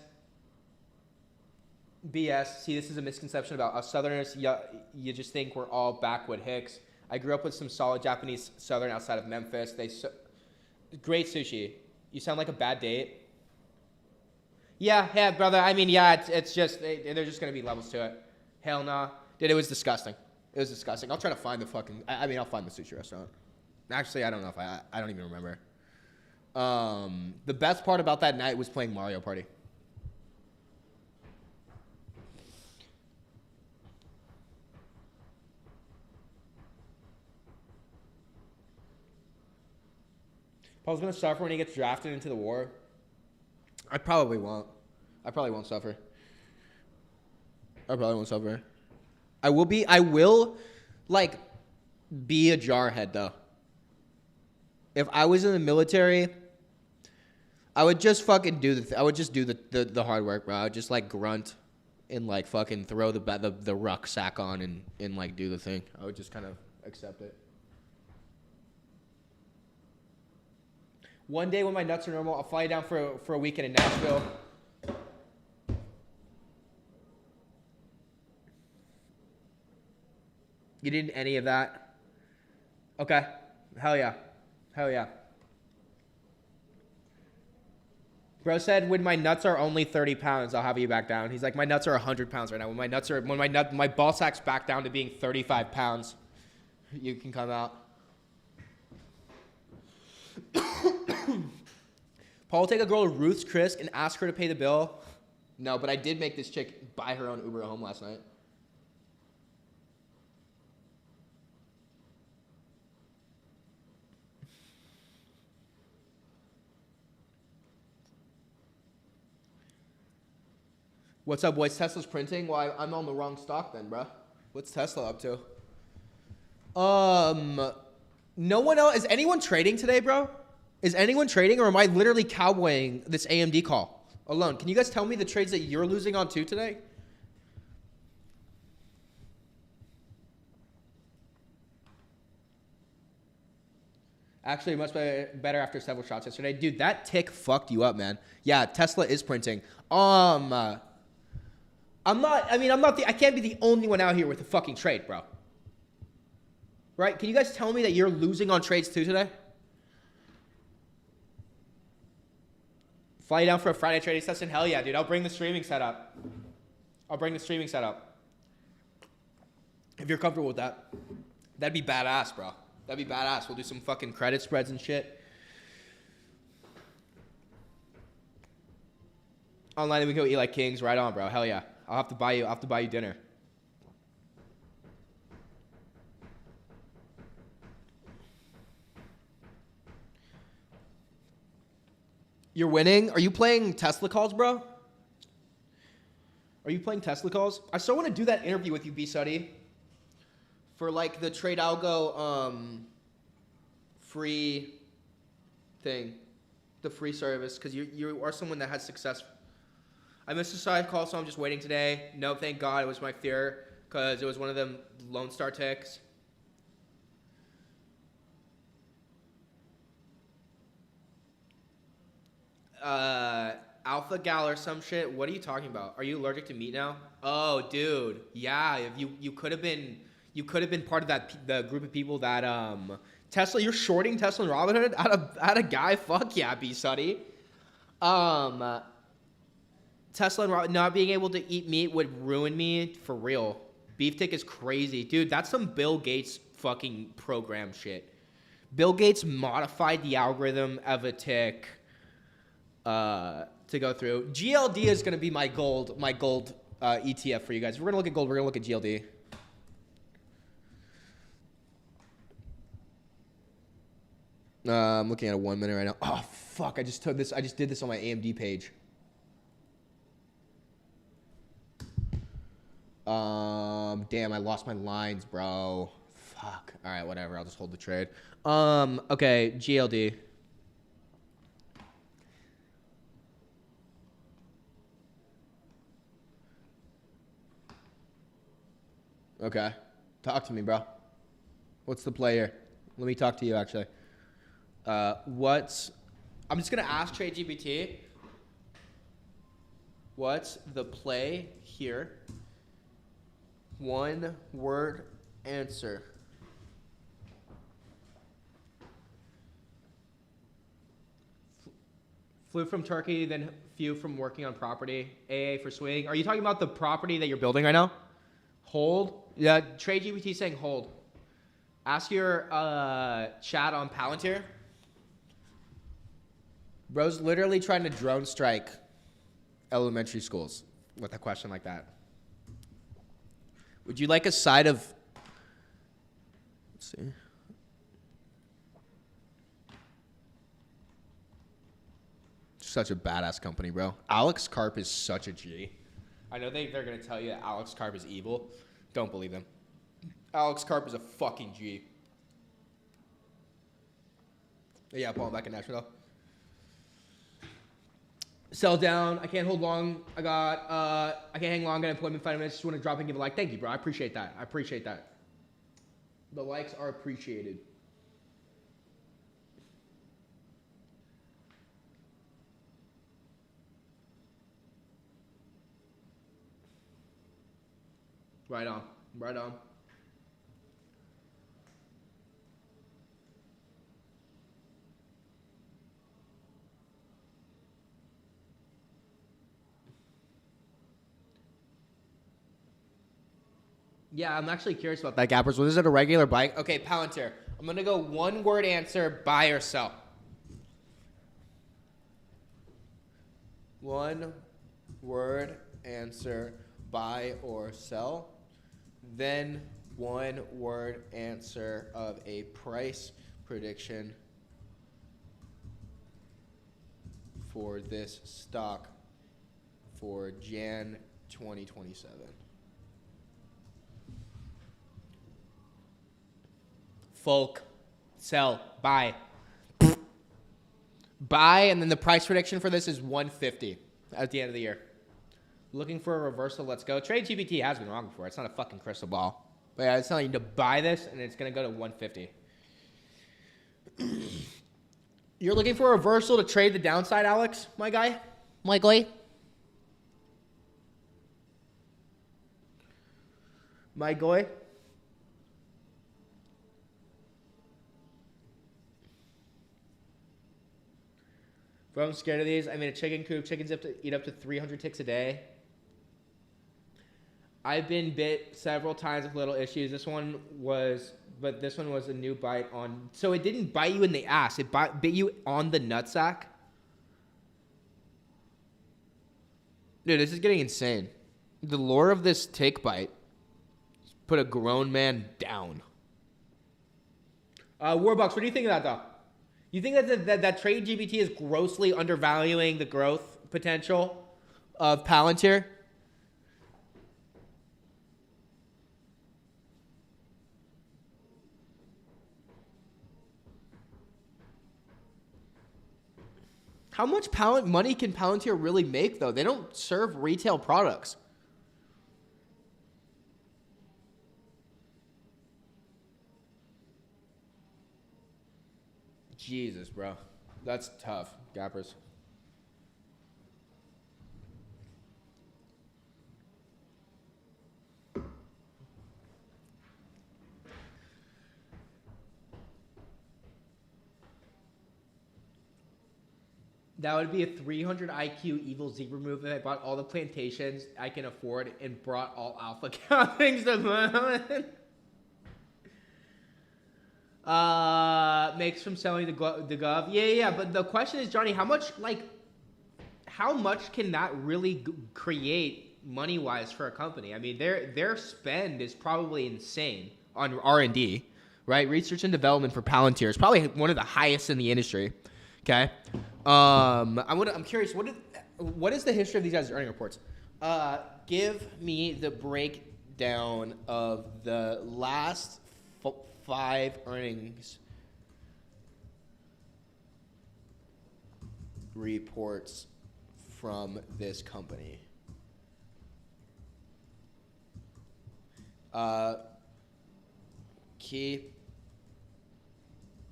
See, this is a misconception about us Southerners. You just think we're all backwood hicks. I grew up with some solid Japanese Southern outside of Memphis. Great sushi. You sound like a bad date. Yeah, brother. I mean, yeah, it's just, there's just going to be levels to it. Hell nah. Dude, it was disgusting. It was disgusting. I'll try to find the fucking, I'll find the sushi restaurant. Actually, I don't know if I don't even remember. The best part about that night was playing Mario Party. Paul's gonna suffer when he gets drafted into the war. I probably won't. I probably won't suffer. I will like be a jarhead though. If I was in the military, I would just fucking do I would just do the hard work, bro. I would just like grunt and like fucking throw the rucksack on and like do the thing. I would just kind of accept it. One day when my nuts are normal, I'll fly down for a weekend in Nashville. You didn't any of that? Okay. Hell yeah. Bro said, when my nuts are only 30 pounds, I'll have you back down. He's like, my nuts are 100 pounds right now. When my ball sack's back down to being 35 pounds, you can come out. Paul will take a girl to Ruth's Chris and ask her to pay the bill. No, but I did make this chick buy her own Uber home last night. What's up, boys? Tesla's printing? Well, I'm on the wrong stock then, bro. What's Tesla up to? No one else. Is anyone trading today, bro? Is anyone trading, or am I literally cowboying this AMD call alone? Can you guys tell me the trades that you're losing on too today? Actually, much better after several shots yesterday. Dude, that tick fucked you up, man. Yeah, Tesla is printing. I can't be the only one out here with a fucking trade, bro. Right? Can you guys tell me that you're losing on trades too today? Fly down for a Friday trading session? Hell yeah, dude. I'll bring the streaming setup. If you're comfortable with that. That'd be badass, bro. That'd be badass. We'll do some fucking credit spreads and shit. Online, we can go eat like kings. Right on, bro. Hell yeah. I'll have to buy you dinner. You're winning? Are you playing Tesla calls, bro? Are you playing Tesla calls? I still want to do that interview with you, B-Suddy. For like the TradeAlgo free thing. The free service. Because you are someone that has success. I missed a side call, so I'm just waiting today. No, thank God. It was my fear. Because it was one of them Lone Star ticks. Alpha Gal or some shit. What are you talking about? Are you allergic to meat now? Oh, dude. Yeah, if you could have been part of the group of people that Tesla. You're shorting Tesla and Robinhood at a guy. Fuck yeah, B-Suddy. Tesla and Robinhood not being able to eat meat would ruin me for real. Beef tick is crazy, dude. That's some Bill Gates fucking program shit. Bill Gates modified the algorithm of a tick. To go through. GLD is going to be my gold ETF for you guys. If we're going to look at gold, we're going to look at GLD. I'm looking at a 1 minute right now. Oh, fuck. I just did this on my AMD page. Damn, I lost my lines, bro. Fuck. All right, whatever. I'll just hold the trade. Okay, GLD. Okay. Talk to me, bro. What's the play here? Let me talk to you, actually. I'm just going to ask TradeGPT, what's the play here? One word answer. Flew from Turkey, then few from working on property. AA for swing. Are you talking about the property that you're building right now? Hold. Yeah, TradeGPT saying hold. Ask your chat on Palantir. Bro's literally trying to drone strike elementary schools with a question like that. Would you like a side of... Let's see. Such a badass company, bro. Alex Karp is such a G. I know they're going to tell you that Alex Karp is evil. Don't believe them. Alex Karp is a fucking G. Yeah, Paul, back in Nashville. Sell down. I can't hold long. I can't hang long. Got an appointment in 5 minutes. Just want to drop and give a like. Thank you, bro. I appreciate that. The likes are appreciated. Right on. Yeah, I'm actually curious about that, Gappers. Was it a regular buy? Okay, Palantir. I'm going to go one word answer, buy or sell. One word answer, buy or sell. Then one word answer of a price prediction for this stock for Jan 2027. Folk, sell, buy. Buy, and then the price prediction for this is 150 at the end of the year. Looking for a reversal, let's go. TradeGPT has been wrong before. It's not a fucking crystal ball. But yeah, it's telling you to buy this, and it's going to go to 150. You're looking for a reversal to trade the downside, Alex, my guy? My guy? My guy? Bro, I'm scared of these. I made a chicken coop. Chickens eat up to 300 ticks a day. I've been bit several times with little issues. This one was a new bite on. So it didn't bite you in the ass. It bit you on the nutsack. Dude, this is getting insane. The lore of this tick bite put a grown man down. Warbucks, what do you think of that, though? You think that TradeGPT is grossly undervaluing the growth potential of Palantir? How much money can Palantir really make, though? They don't serve retail products. Jesus, bro. That's tough, gappers. That would be a 300 IQ evil zebra move if I bought all the plantations I can afford and brought all alpha counties to the makes from selling the gov. Yeah. But the question is, Johnny, how much can that really create money-wise for a company? I mean, their spend is probably insane on R&D, right? Research and development for Palantir is probably one of the highest in the industry. Okay. I'm curious. What is the history of these guys' earning reports? Give me the breakdown of the last 5 earnings reports from this company. Keep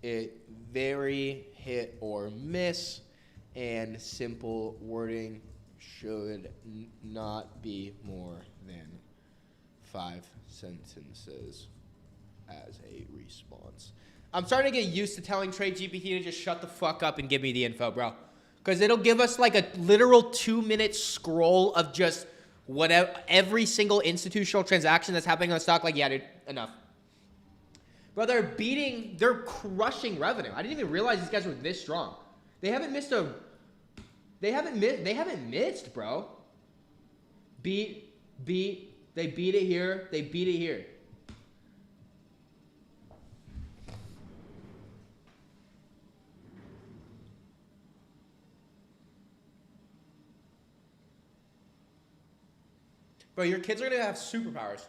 it very hit or miss, and simple wording should not be more than 5 sentences as a response. I'm starting to get used to telling TradeGPT to just shut the fuck up and give me the info, bro. Because it'll give us like a literal 2-minute scroll of just whatever, every single institutional transaction that's happening on the stock. Like, yeah, dude, enough. Bro, they're crushing revenue. I didn't even realize these guys were this strong. They haven't missed, bro. Beat, they beat it here, they beat it here. Bro, your kids are gonna have superpowers.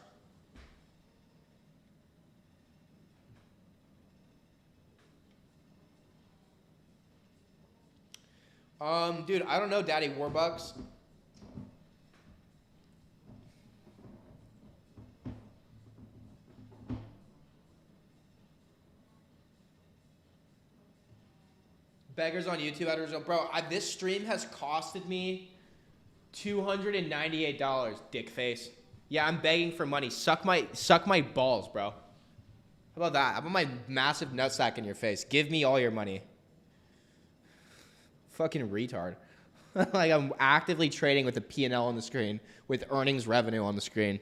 Dude, I don't know, Daddy Warbucks. Beggars on YouTube, bro. This stream has costed me $298, dick face. Yeah, I'm begging for money. Suck my balls, bro. How about that? How about my massive nutsack in your face? Give me all your money. Fucking retard. Like, I'm actively trading with a P&L on the screen, with earnings revenue on the screen.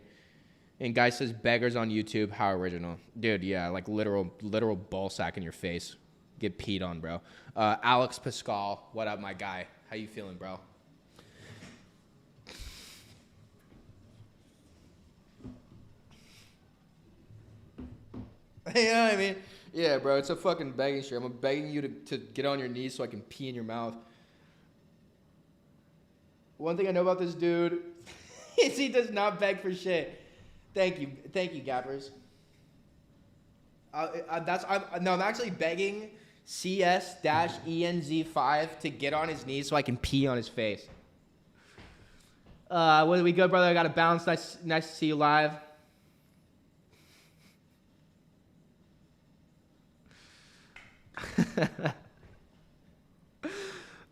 And guy says beggars on YouTube, how original. Dude, yeah, like literal ball sack in your face. Get peed on, bro. Alex Pascal, what up, my guy? How you feeling, bro? You know what I mean? Yeah, bro, it's a fucking begging stream. I'm begging you to get on your knees so I can pee in your mouth. One thing I know about this dude, he does not beg for shit. Thank you, Gappers. I'm actually begging CS-ENZ5 to get on his knees so I can pee on his face. What are we good, brother? I got to bounce. Nice to see you live.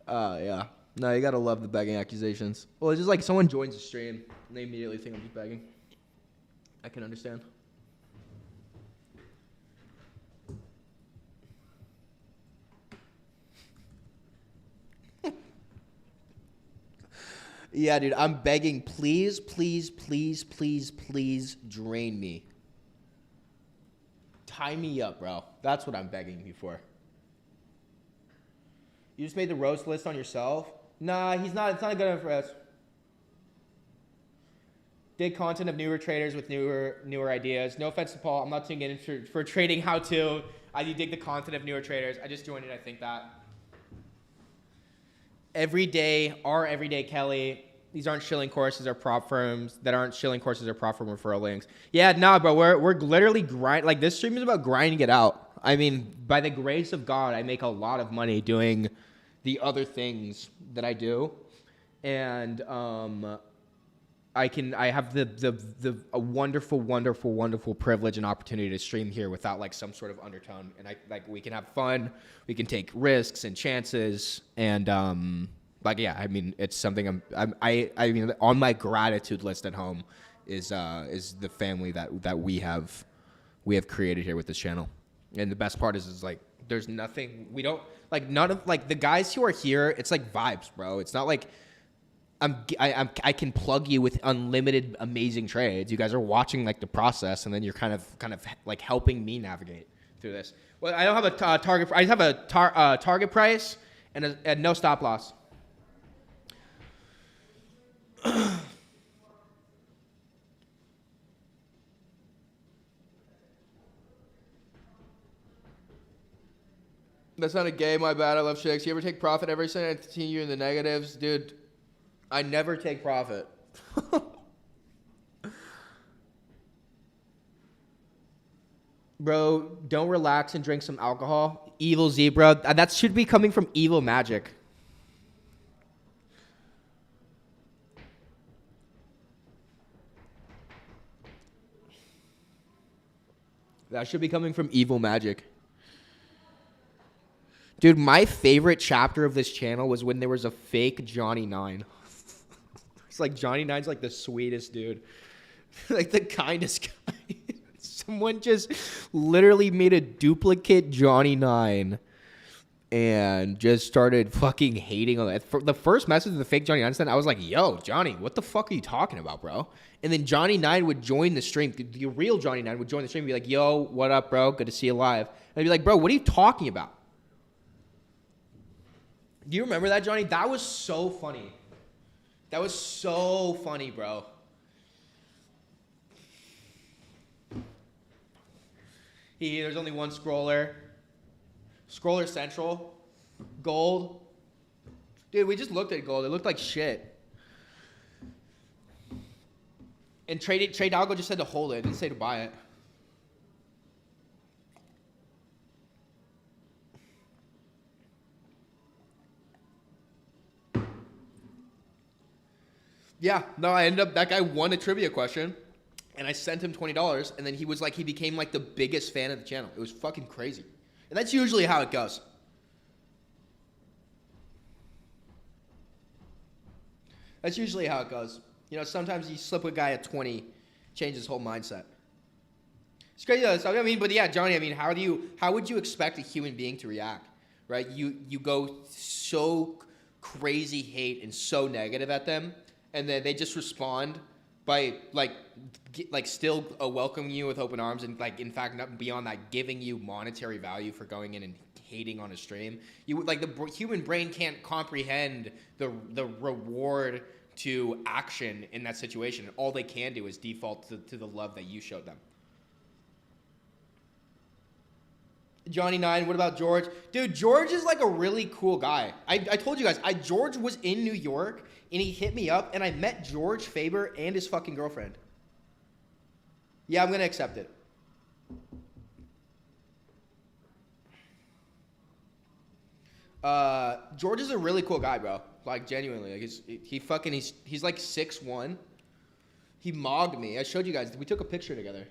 Yeah. No, you gotta love the begging accusations. Well, it's just like someone joins the stream and they immediately think I'm just begging. I can understand. Yeah, dude, I'm begging. Please, please, please, please, please drain me. Tie me up, bro. That's what I'm begging you for. You just made the roast list on yourself? Nah, he's not. It's not good enough for us. Dig content of newer traders with newer ideas. No offense to Paul. I'm not tuning in for trading how to. I do dig the content of newer traders. I just joined it. I think that. Everyday Kelly. These aren't shilling courses or prop firms. That aren't shilling courses or prop firm referral links. Yeah, nah, bro. We're literally like this stream is about grinding it out. I mean, by the grace of God, I make a lot of money doing the other things that I do, and I have a wonderful privilege and opportunity to stream here without like some sort of undertone, and we can have fun, we can take risks and chances, and yeah, I mean it's something I mean on my gratitude list at home is the family that we have created here with this channel. And the best part is like there's nothing we don't like none of like the guys who are here, it's like vibes, bro. It's not like I can plug you with unlimited amazing trades. You guys are watching like the process, and then you're kind of like helping me navigate through this. Well, I don't have a target. I have a target price and no stop loss. That's not a game, my bad. I love chicks. You ever take profit every cent and continue in the negatives? Dude, I never take profit. Bro, don't relax and drink some alcohol. Evil Zebra. That should be coming from Evil Magic. That should be coming from Evil Magic. Dude, my favorite chapter of this channel was when there was a fake Johnny 9. It's like Johnny 9's like the sweetest dude. Like the kindest guy. Someone just literally made a duplicate Johnny 9 and just started fucking hating on it. For the first message of the fake Johnny 9 sent, I was like, yo, Johnny, what the fuck are you talking about, bro? And then Johnny 9 would join the stream. The real Johnny 9 would join the stream and be like, yo, what up, bro? Good to see you live. And I'd be like, bro, what are you talking about? Do you remember that, Johnny? That was so funny. That was so funny, bro. There's only one scroller. Scroller Central. Gold. Dude, we just looked at gold. It looked like shit. And Tradealgo just said to hold it. It didn't say to buy it. Yeah, no, I ended up, that guy won a trivia question, and I sent him $20, and then he became like the biggest fan of the channel. It was fucking crazy. And that's usually how it goes. That's usually how it goes. You know, sometimes you slip a guy at 20, change his whole mindset. It's crazy though. So, I mean, but yeah, Johnny, I mean, how would you expect a human being to react, right? You go so crazy hate and so negative at them, and then they just respond by like still welcoming you with open arms, and like in fact not beyond that, giving you monetary value for going in and hating on a stream. You like the human brain can't comprehend the reward to action in that situation. All they can do is default to the love that you showed them. Johnny 9, what about George? Dude, George is like a really cool guy. I told you guys, George was in New York, and he hit me up, and I met George Faber and his fucking girlfriend. Yeah, I'm going to accept it. George is a really cool guy, bro. Like, genuinely. Like, he's like 6'1". He mogged me. I showed you guys. We took a picture together.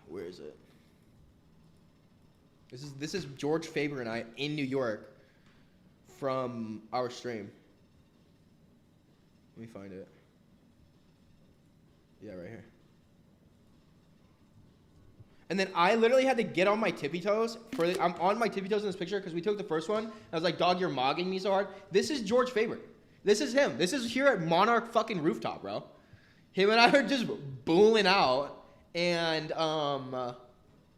Where is it? This is George Faber and I in New York from our stream. Let me find it. Yeah, right here. And then I literally had to get on my tippy toes. I'm on my tippy toes in this picture because we took the first one. I was like, dog, you're mogging me so hard. This is George Faber. This is him. This is here at Monarch fucking rooftop, bro. Him and I are just booling out and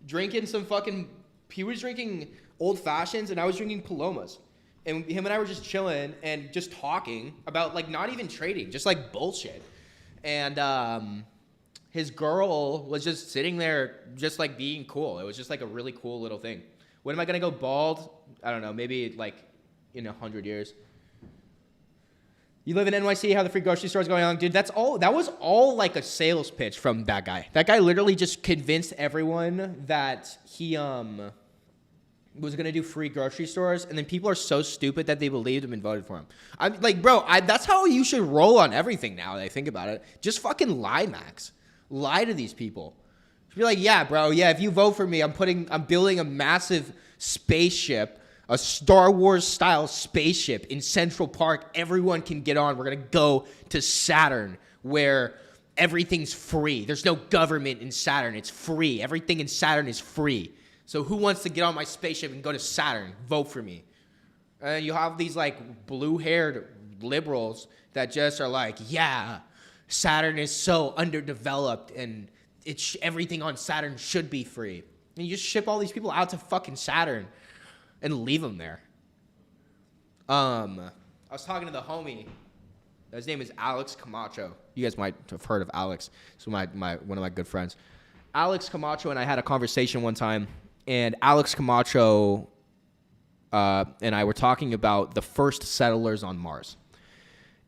drinking some fucking... He was drinking Old Fashions and I was drinking Palomas. And him and I were just chilling and just talking about, like, not even trading, just, like, bullshit. And his girl was just sitting there just, like, being cool. It was just, like, a really cool little thing. When am I going to go bald? I don't know. Maybe, like, in 100 years. You live in NYC, how the free grocery store is going on. Dude, that was all, like, a sales pitch from that guy. That guy literally just convinced everyone that he was going to do free grocery stores, and then people are so stupid that they believed him and voted for him. I'm like, bro, that's how you should roll on everything now that I think about it. Just fucking lie, Max. Lie to these people. Be like, yeah, bro, yeah, if you vote for me, I'm building a massive spaceship, a Star Wars style spaceship in Central Park. Everyone can get on. We're going to go to Saturn where everything's free. There's no government in Saturn. It's free. Everything in Saturn is free. So who wants to get on my spaceship and go to Saturn? Vote for me. And you have these, like, blue-haired liberals that just are like, yeah, Saturn is so underdeveloped and everything on Saturn should be free. And you just ship all these people out to fucking Saturn and leave them there. I was talking to the homie. His name is Alex Camacho. You guys might have heard of Alex. He's one of my good friends. Alex Camacho and I had a conversation one time. And Alex Camacho and I were talking about the first settlers on Mars.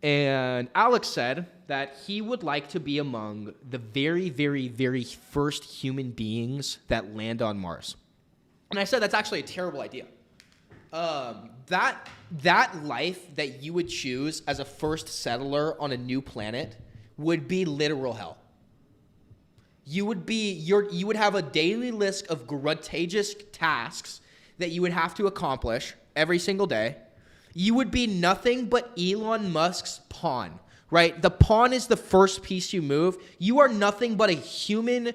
And Alex said that he would like to be among the very, very, very first human beings that land on Mars. And I said that's actually a terrible idea. That life that you would choose as a first settler on a new planet would be literal hell. You would have a daily list of gratuitous tasks that you would have to accomplish every single day. You would be nothing but Elon Musk's pawn, right? The pawn is the first piece you move. You are nothing but a human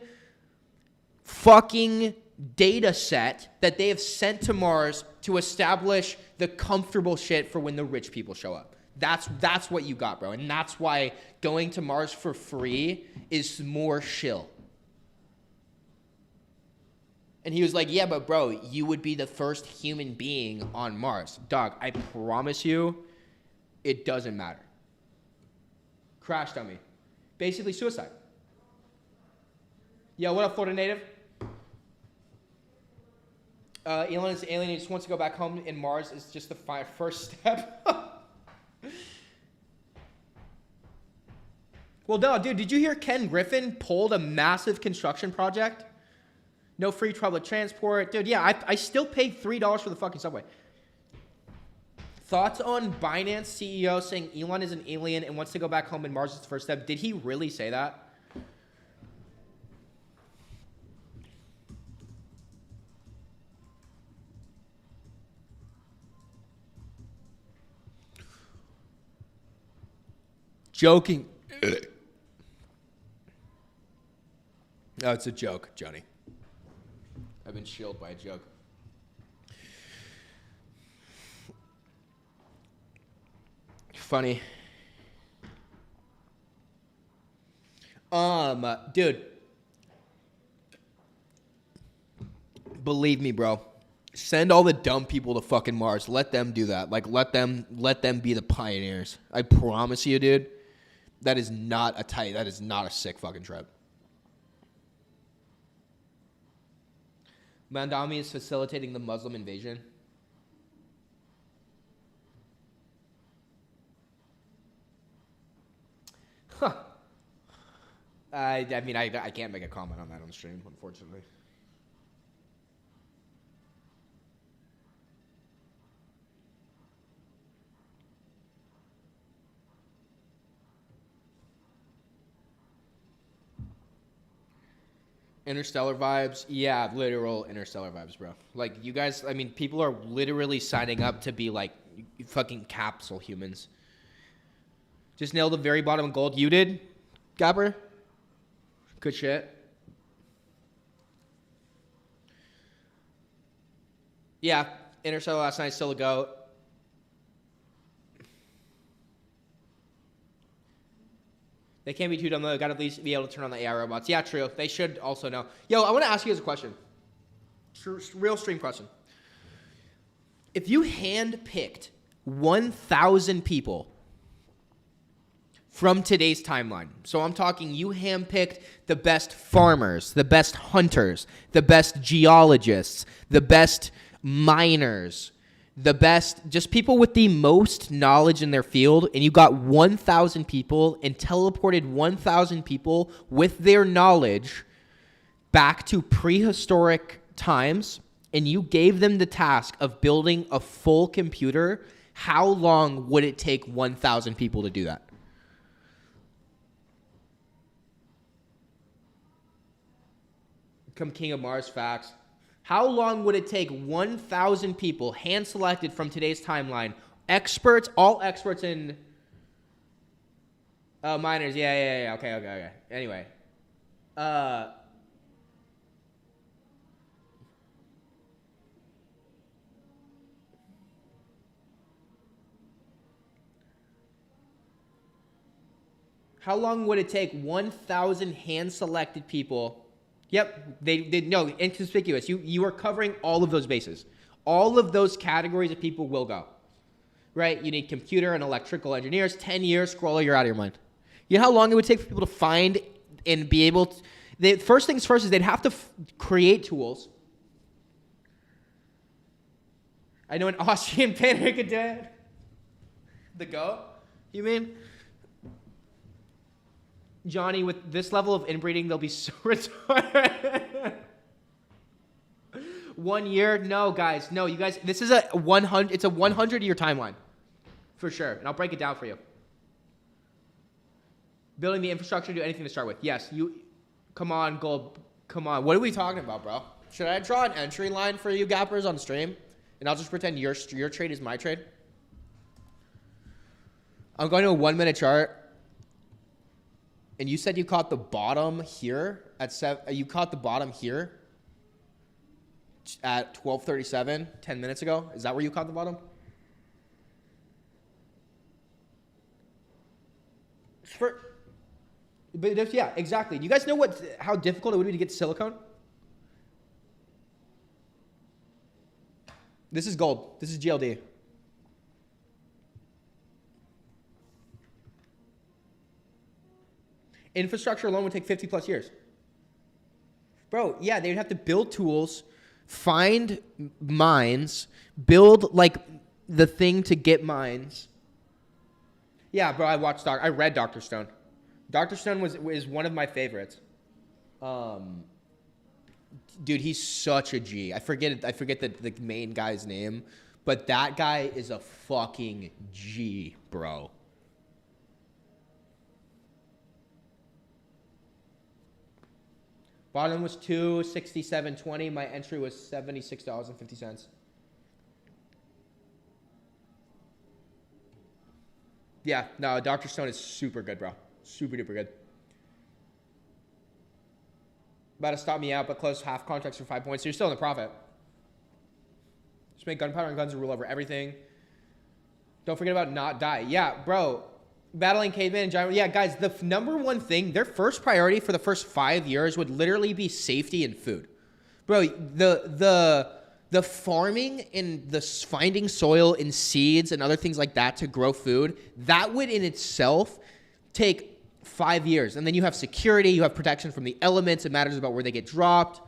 fucking data set that they have sent to Mars to establish the comfortable shit for when the rich people show up. That's what you got, bro. And that's why going to Mars for free is more shill. And he was like, yeah, but bro, you would be the first human being on Mars. Dog, I promise you, it doesn't matter. Crashed on me. Basically suicide. Yo, what up, Florida native? Elon is an alien. He just wants to go back home, and Mars is just the first step. Well, no, dude, did you hear Ken Griffin pulled a massive construction project? No free public transport. Dude, yeah, I still paid $3 for the fucking subway. Thoughts on Binance CEO saying Elon is an alien and wants to go back home and Mars is the first step? Did he really say that? Joking. No, it's a joke, Johnny. I've been shielded by a joke. Funny. Dude. Believe me, bro. Send all the dumb people to fucking Mars. Let them do that. Like, let them be the pioneers. I promise you, dude. That is not a sick fucking trip. Mandami is facilitating the Muslim invasion. Huh. I mean, I can't make a comment on that on stream, unfortunately. Interstellar vibes. Yeah, literal interstellar vibes, bro. Like, you guys, I mean, people are literally signing up to be like fucking capsule humans. Just nailed the very bottom of gold. You did, Gapper? Good shit. Yeah, Interstellar last night, still a GOAT. They can't be too dumb, though. They got to at least be able to turn on the AI robots. Yeah, true. They should also know. Yo, I want to ask you guys a question. Real stream question. If you hand-picked 1,000 people from today's timeline, so I'm talking you hand-picked the best farmers, the best hunters, the best geologists, the best miners, the best, just people with the most knowledge in their field, and you got 1,000 people and teleported 1,000 people with their knowledge back to prehistoric times, and you gave them the task of building a full computer, how long would it take 1,000 people to do that? Come King of Mars facts. How long would it take 1,000 people, hand-selected from today's timeline, experts, all experts in miners? Yeah. Okay. Anyway. How long would it take 1,000 hand-selected people? Yep, they no, inconspicuous. You are covering all of those bases. All of those categories of people will go. Right? You need computer and electrical engineers. 10 years, scroller, you're out of your mind. You know how long it would take for people to find and be able to... First things first is they'd have to create tools. I know an Austrian painter could do it. The GOAT, you mean? Johnny, with this level of inbreeding, they'll be so retarded. 1 year? No, guys. No, you guys. This is a 100. It's a 100-year timeline, for sure. And I'll break it down for you. Building the infrastructure to do anything to start with. Yes, you. Come on, Gold. Come on. What are we talking about, bro? Should I draw an entry line for you gappers on stream, and I'll just pretend your trade is my trade? I'm going to a 1-minute chart. And you said you caught the bottom here at you caught the bottom here at 12:37, 10 minutes ago. Is that where you caught the bottom? Yeah, exactly. Do you guys know how difficult it would be to get silicone? This is gold. This is GLD. Infrastructure alone would take 50 plus years. Bro, yeah, they'd have to build tools, find mines, build like the thing to get mines. Yeah, bro, I read Dr. Stone. Dr. Stone is one of my favorites. Dude, he's such a G. I forget the main guy's name, but that guy is a fucking G, bro. Bottom was $267.20. My entry was $76.50. Yeah, no, Dr. Stone is super good, bro. Super duper good. About to stop me out, but close half contracts for 5 points. So you're still in the profit. Just make gunpowder and guns a rule over everything. Don't forget about not die. Yeah, bro. Battling caveman and giant. Yeah, guys, the number one thing, their first priority for the first 5 years would literally be safety and food. Bro, the farming and the finding soil and seeds and other things like that to grow food, that would in itself take 5 years. And then you have security, you have protection from the elements. It matters about where they get dropped.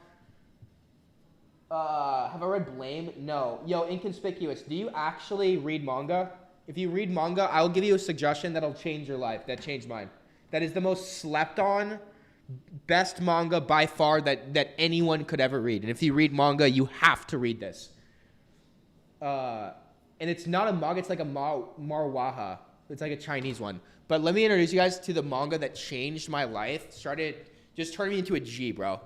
Have I read Blame? No. Yo, Inconspicuous. Do you actually read manga? If you read manga, I'll give you a suggestion that'll change your life. That changed mine. That is the most slept on, best manga by far that anyone could ever read. And if you read manga, you have to read this. And it's not a manga, it's like a marwaha. It's like a Chinese one. But let me introduce you guys to the manga that changed my life. Just turned me into a G, bro.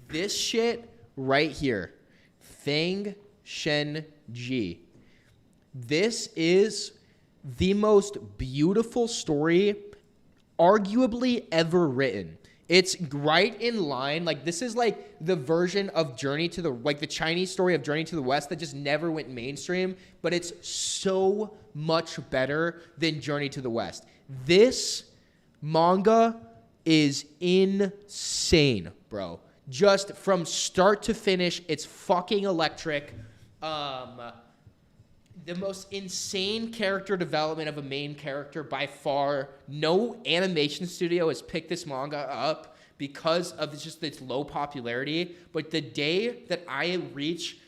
This shit right here. Feng Shen Ji. This is the most beautiful story arguably ever written. It's right in line. Like, this is like the version of the Chinese story of Journey to the West that just never went mainstream, but it's so much better than Journey to the West. This manga is insane, bro. Just from start to finish, it's fucking electric. The most insane character development of a main character by far. No animation studio has picked this manga up because of just its low popularity. But the day that I reach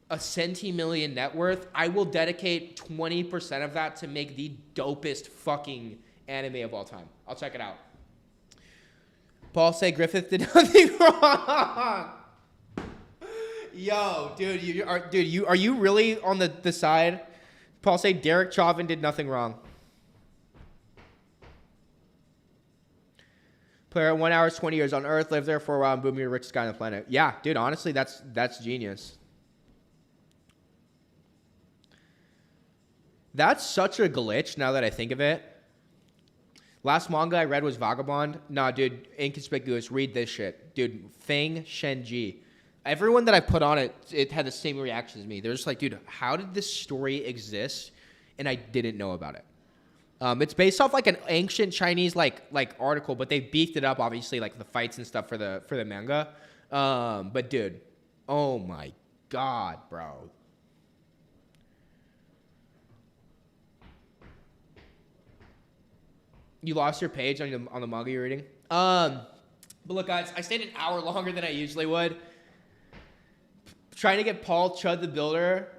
a centimillion net worth, I will dedicate 20% of that to make the dopest fucking anime of all time. I'll check it out. Paul say Griffith did nothing wrong. Yo, dude, are you really on the side? Paul say Derek Chauvin did nothing wrong. Player 1 hour, 20 years on Earth, lived there for a while, and boom, you're the richest guy on the planet. Yeah, dude, honestly, that's genius. That's such a glitch now that I think of it. Last manga I read was Vagabond. Nah, dude, Inconspicuous. Read this shit. Dude, Feng Shen Ji. Everyone that I put on it had the same reaction as me. They're just like, dude, how did this story exist? And I didn't know about it. It's based off like an ancient Chinese like article, but they beefed it up, obviously, like the fights and stuff for the manga. But dude, oh my god, bro. You lost your page on the manga you're reading. But look, guys, I stayed an hour longer than I usually would. Trying to get Paul Chud the Builder.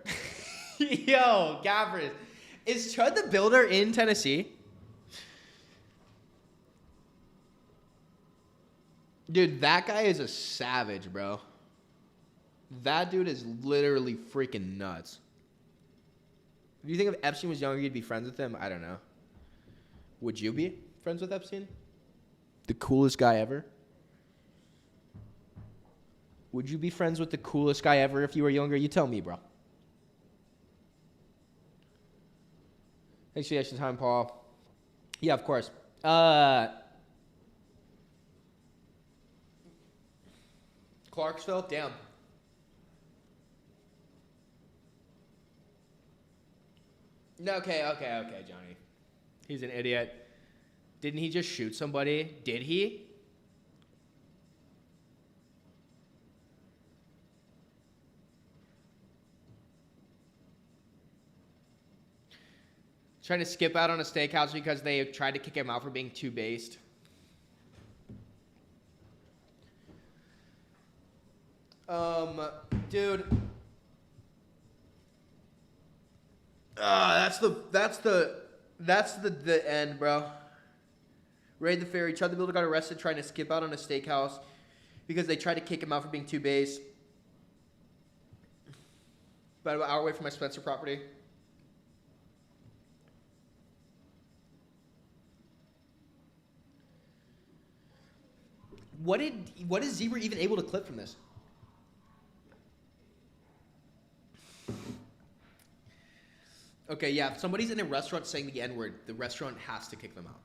Yo, Gabbers. Is Chud the Builder in Tennessee? Dude, that guy is a savage, bro. That dude is literally freaking nuts. Do you think if Epstein was younger, you'd be friends with him? I don't know. Would you be friends with Epstein? The coolest guy ever? Would you be friends with the coolest guy ever if you were younger? You tell me, bro. Thanks for the extra time, Paul. Yeah, of course. Clarksville? Damn. No, okay, Johnny. He's an idiot. Didn't he just shoot somebody? Did he? Trying to skip out on a steakhouse because they tried to kick him out for being too based. Dude. That's the end, bro. Raid the Ferry. Chud the Builder got arrested trying to skip out on a steakhouse because they tried to kick him out for being too base. About an hour away from my Spencer property. What is Zebra even able to clip from this? Okay, yeah, if somebody's in a restaurant saying the N-word, the restaurant has to kick them out.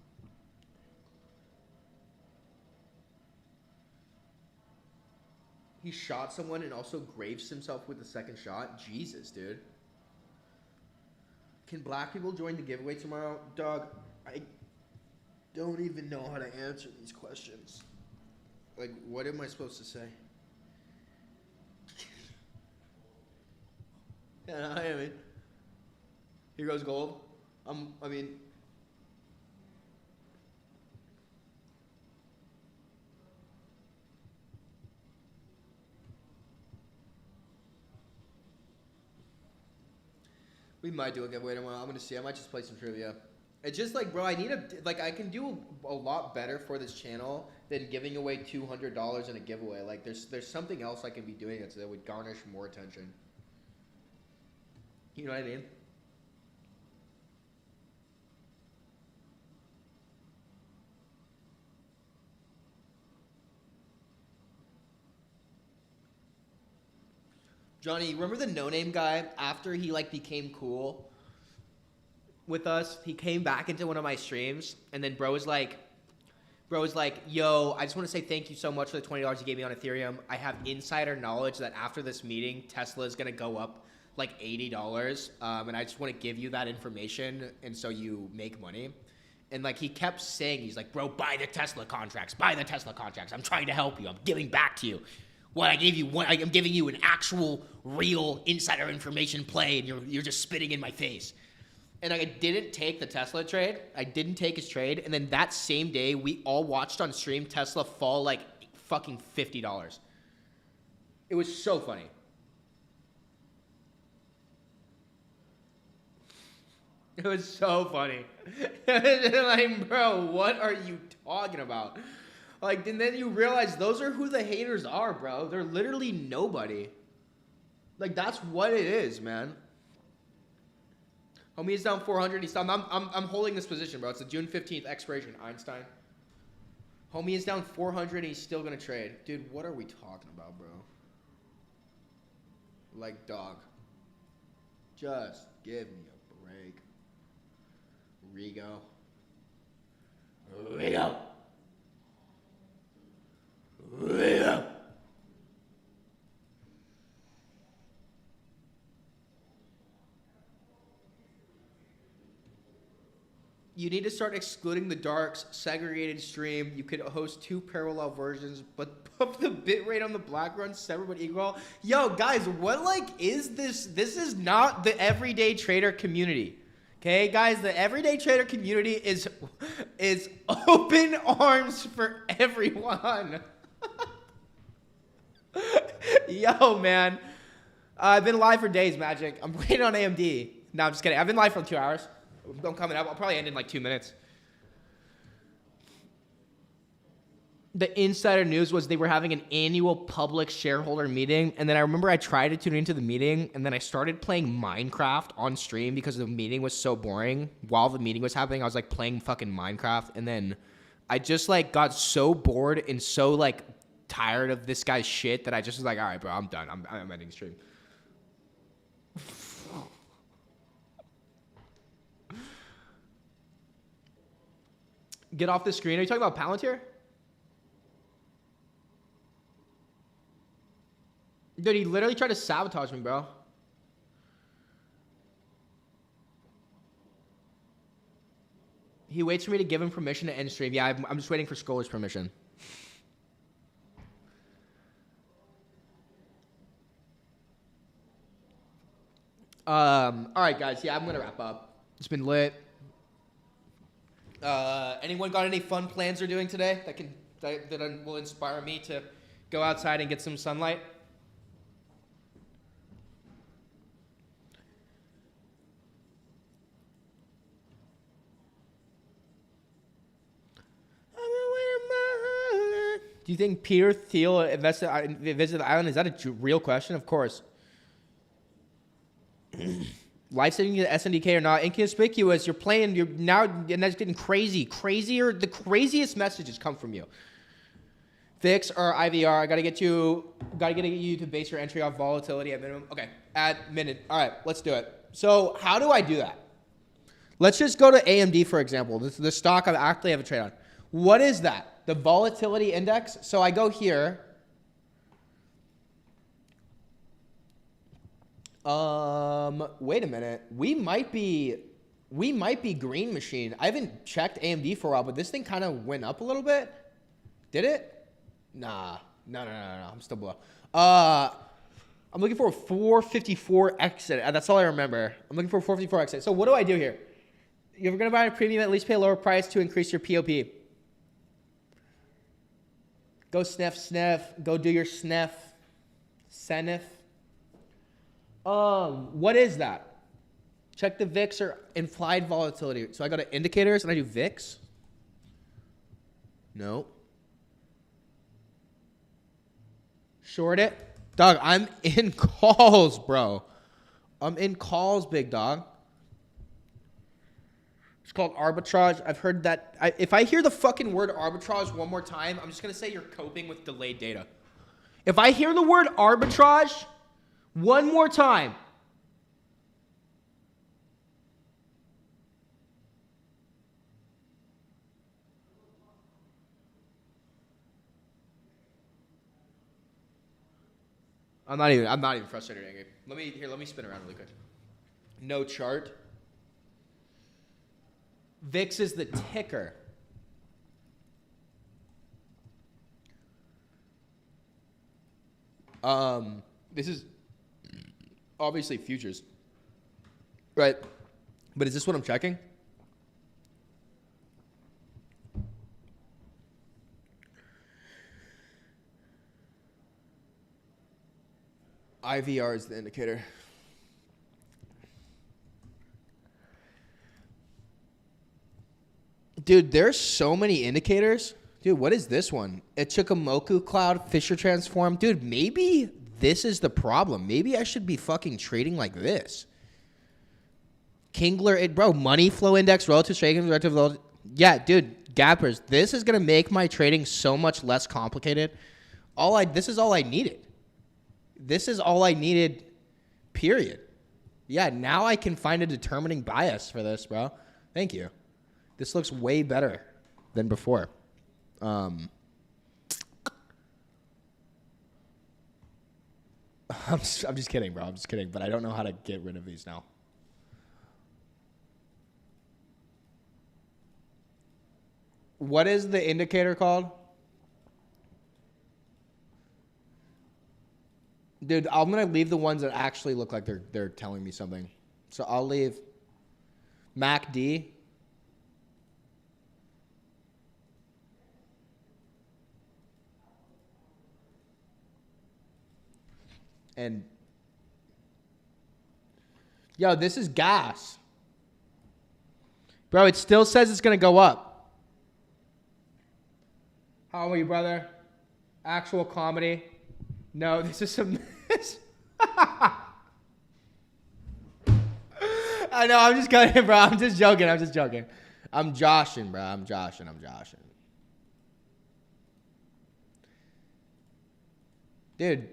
He shot someone and also grazed himself with the second shot? Jesus, dude. Can black people join the giveaway tomorrow? Dog, I don't even know how to answer these questions. Like, what am I supposed to say? Yeah, I mean, here goes gold. I mean, We might do a giveaway tomorrow. I'm gonna see. I might just play some trivia. It's just like, bro, I need I can do a lot better for this channel than giving away $200 in a giveaway. Like, there's something else I can be doing that would garnish more attention. You know what I mean? Johnny, remember the no-name guy? After he like became cool with us, he came back into one of my streams, and then bro was like, yo, I just want to say thank you so much for the $20 you gave me on Ethereum. I have insider knowledge that after this meeting, Tesla is gonna go up like $80, and I just want to give you that information, and so you make money. And like he kept saying, he's like, bro, buy the Tesla contracts, buy the Tesla contracts. I'm trying to help you. I'm giving back to you. I'm giving you an actual, real insider information play, and you're just spitting in my face. And I didn't take the Tesla trade. I didn't take his trade. And then that same day, we all watched on stream Tesla fall like fucking $50. It was so funny. It was so funny. Like, bro, what are you talking about? Like, and then you realize those are who the haters are, bro. They're literally nobody. Like, that's what it is, man. Homie is down 400. He's down. I'm holding this position, bro. It's the June 15th expiration. Einstein. Homie is down 400. And he's still gonna trade, dude. What are we talking about, bro? Like, dog. Just give me a break. Rigo. Rigo. Rigo. You need to start excluding the darks, segregated stream. You could host 2 parallel versions, but put the bitrate on the black run separate but equal. Yo, guys, what like is this? This is not the everyday trader community. Okay, guys, the everyday trader community is open arms for everyone. Yo, man. I've been live for days, Magic. I'm waiting on AMD. No, I'm just kidding. I've been live for 2 hours. I'm coming up. I'll probably end in like 2 minutes. The insider news was they were having an annual public shareholder meeting. And then I remember I tried to tune into the meeting. And then I started playing Minecraft on stream because the meeting was so boring. While the meeting was happening, I was like playing fucking Minecraft. And then I just like got so bored and so like tired of this guy's shit that I just was like, all right, bro, I'm done. I'm ending stream. Get off the screen. Are you talking about Palantir? Dude, he literally tried to sabotage me, bro. He waits for me to give him permission to end stream. Yeah, I'm just waiting for Scholar's permission. All right, guys. Yeah, I'm going to wrap up. It's been lit. Anyone got any fun plans they're doing today that will inspire me to go outside and get some sunlight? Do you think Peter Thiel visited the island? Is that a real question? Of course. Life saving the SNDK or not, inconspicuous. You're playing. You're now, and that's getting crazy. Crazier. The craziest messages come from you. Fix or IVR. I gotta get you to base your entry off volatility at minimum. Okay, at minute. All right, let's do it. So how do I do that? Let's just go to AMD for example. This is the stock I actually have a trade on. What is that? The volatility index. So I go here. Wait a minute. We might be green machine. I haven't checked AMD for a while, but this thing kind of went up a little bit. Did it? Nah. No. I'm still below. I'm looking for a 454 exit. That's all I remember. I'm looking for a 454 exit. So what do I do here? You're going to buy a premium, at least pay a lower price to increase your POP. Go sniff. Go do your sniff. Senif. What is that? Check the VIX or implied volatility. So I go to indicators and I do VIX. No. Short it. Dog, I'm in calls, bro. I'm in calls, big dog. It's called arbitrage. I've heard that. If I hear the fucking word arbitrage one more time, I'm just going to say you're coping with delayed data. If I hear the word arbitrage one more time, I'm not even frustrated, Angry. Let me spin around really quick. No chart. VIX is the ticker. This is obviously futures. Right. But is this what I'm checking? IVR is the indicator. Dude, there's so many indicators. Dude, what is this one? Ichimoku cloud, Fisher transform. Dude, maybe this is the problem. Maybe I should be fucking trading like this. Kingler, bro, money flow index, relative trading, relative. Yeah, dude, gappers. This is gonna make my trading so much less complicated. This is all I needed. This is all I needed, period. Yeah, now I can find a determining bias for this, bro. Thank you. This looks way better than before. I'm just kidding, bro. I'm just kidding, but I don't know how to get rid of these now. What is the indicator called? Dude, I'm going to leave the ones that actually look like they're telling me something. So I'll leave MACD. And yo, this is gas. Bro, it still says it's going to go up. How are you, brother? Actual comedy. No, this is some... I know, I'm just kidding, bro. I'm just joking. I'm joshing, bro. I'm joshing. Dude,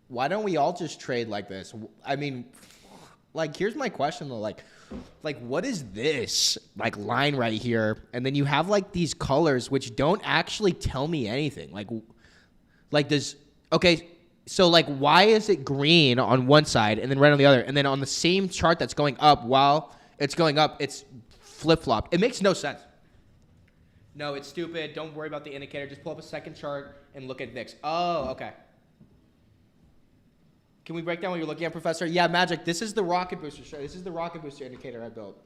why don't we all just trade like this? I mean, like, here's my question, though. Like, what is this, like, line right here? And then you have, like, these colors which don't actually tell me anything. Like does... Okay, so, like, why is it green on one side and then red on the other? And then on the same chart that's going up, while it's going up, it's flip-flopped. It makes no sense. No, it's stupid. Don't worry about the indicator. Just pull up a second chart and look at VIX. Oh, okay. Can we break down what you're looking at, Professor? Yeah, Magic, this is the rocket booster. This is the rocket booster indicator I built.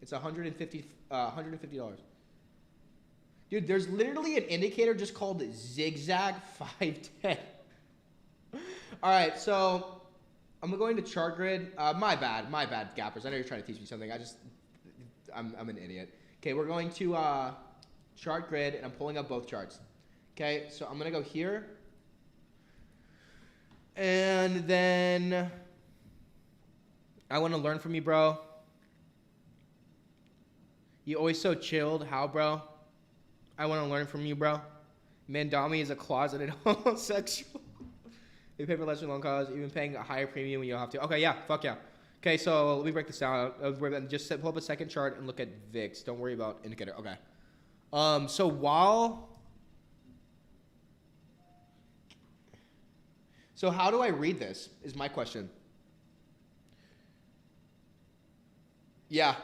It's $150. Dude, there's literally an indicator just called Zigzag 510. All right, so I'm going to chart grid. My bad, gappers. I know you're trying to teach me something. I'm an idiot. Okay, we're going to chart grid, and I'm pulling up both charts. Okay, so I'm going to go here. And then I want to learn from you, bro. You always so chilled. How, bro? I want to learn from you, bro. Mandami is a closeted homosexual. They pay for lesser loan costs, even paying a higher premium when you don't have to. Okay, yeah, fuck yeah. Okay, so let me break this down. Just pull up a second chart and look at VIX. Don't worry about indicator. Okay. So how do I read this is my question. Yeah.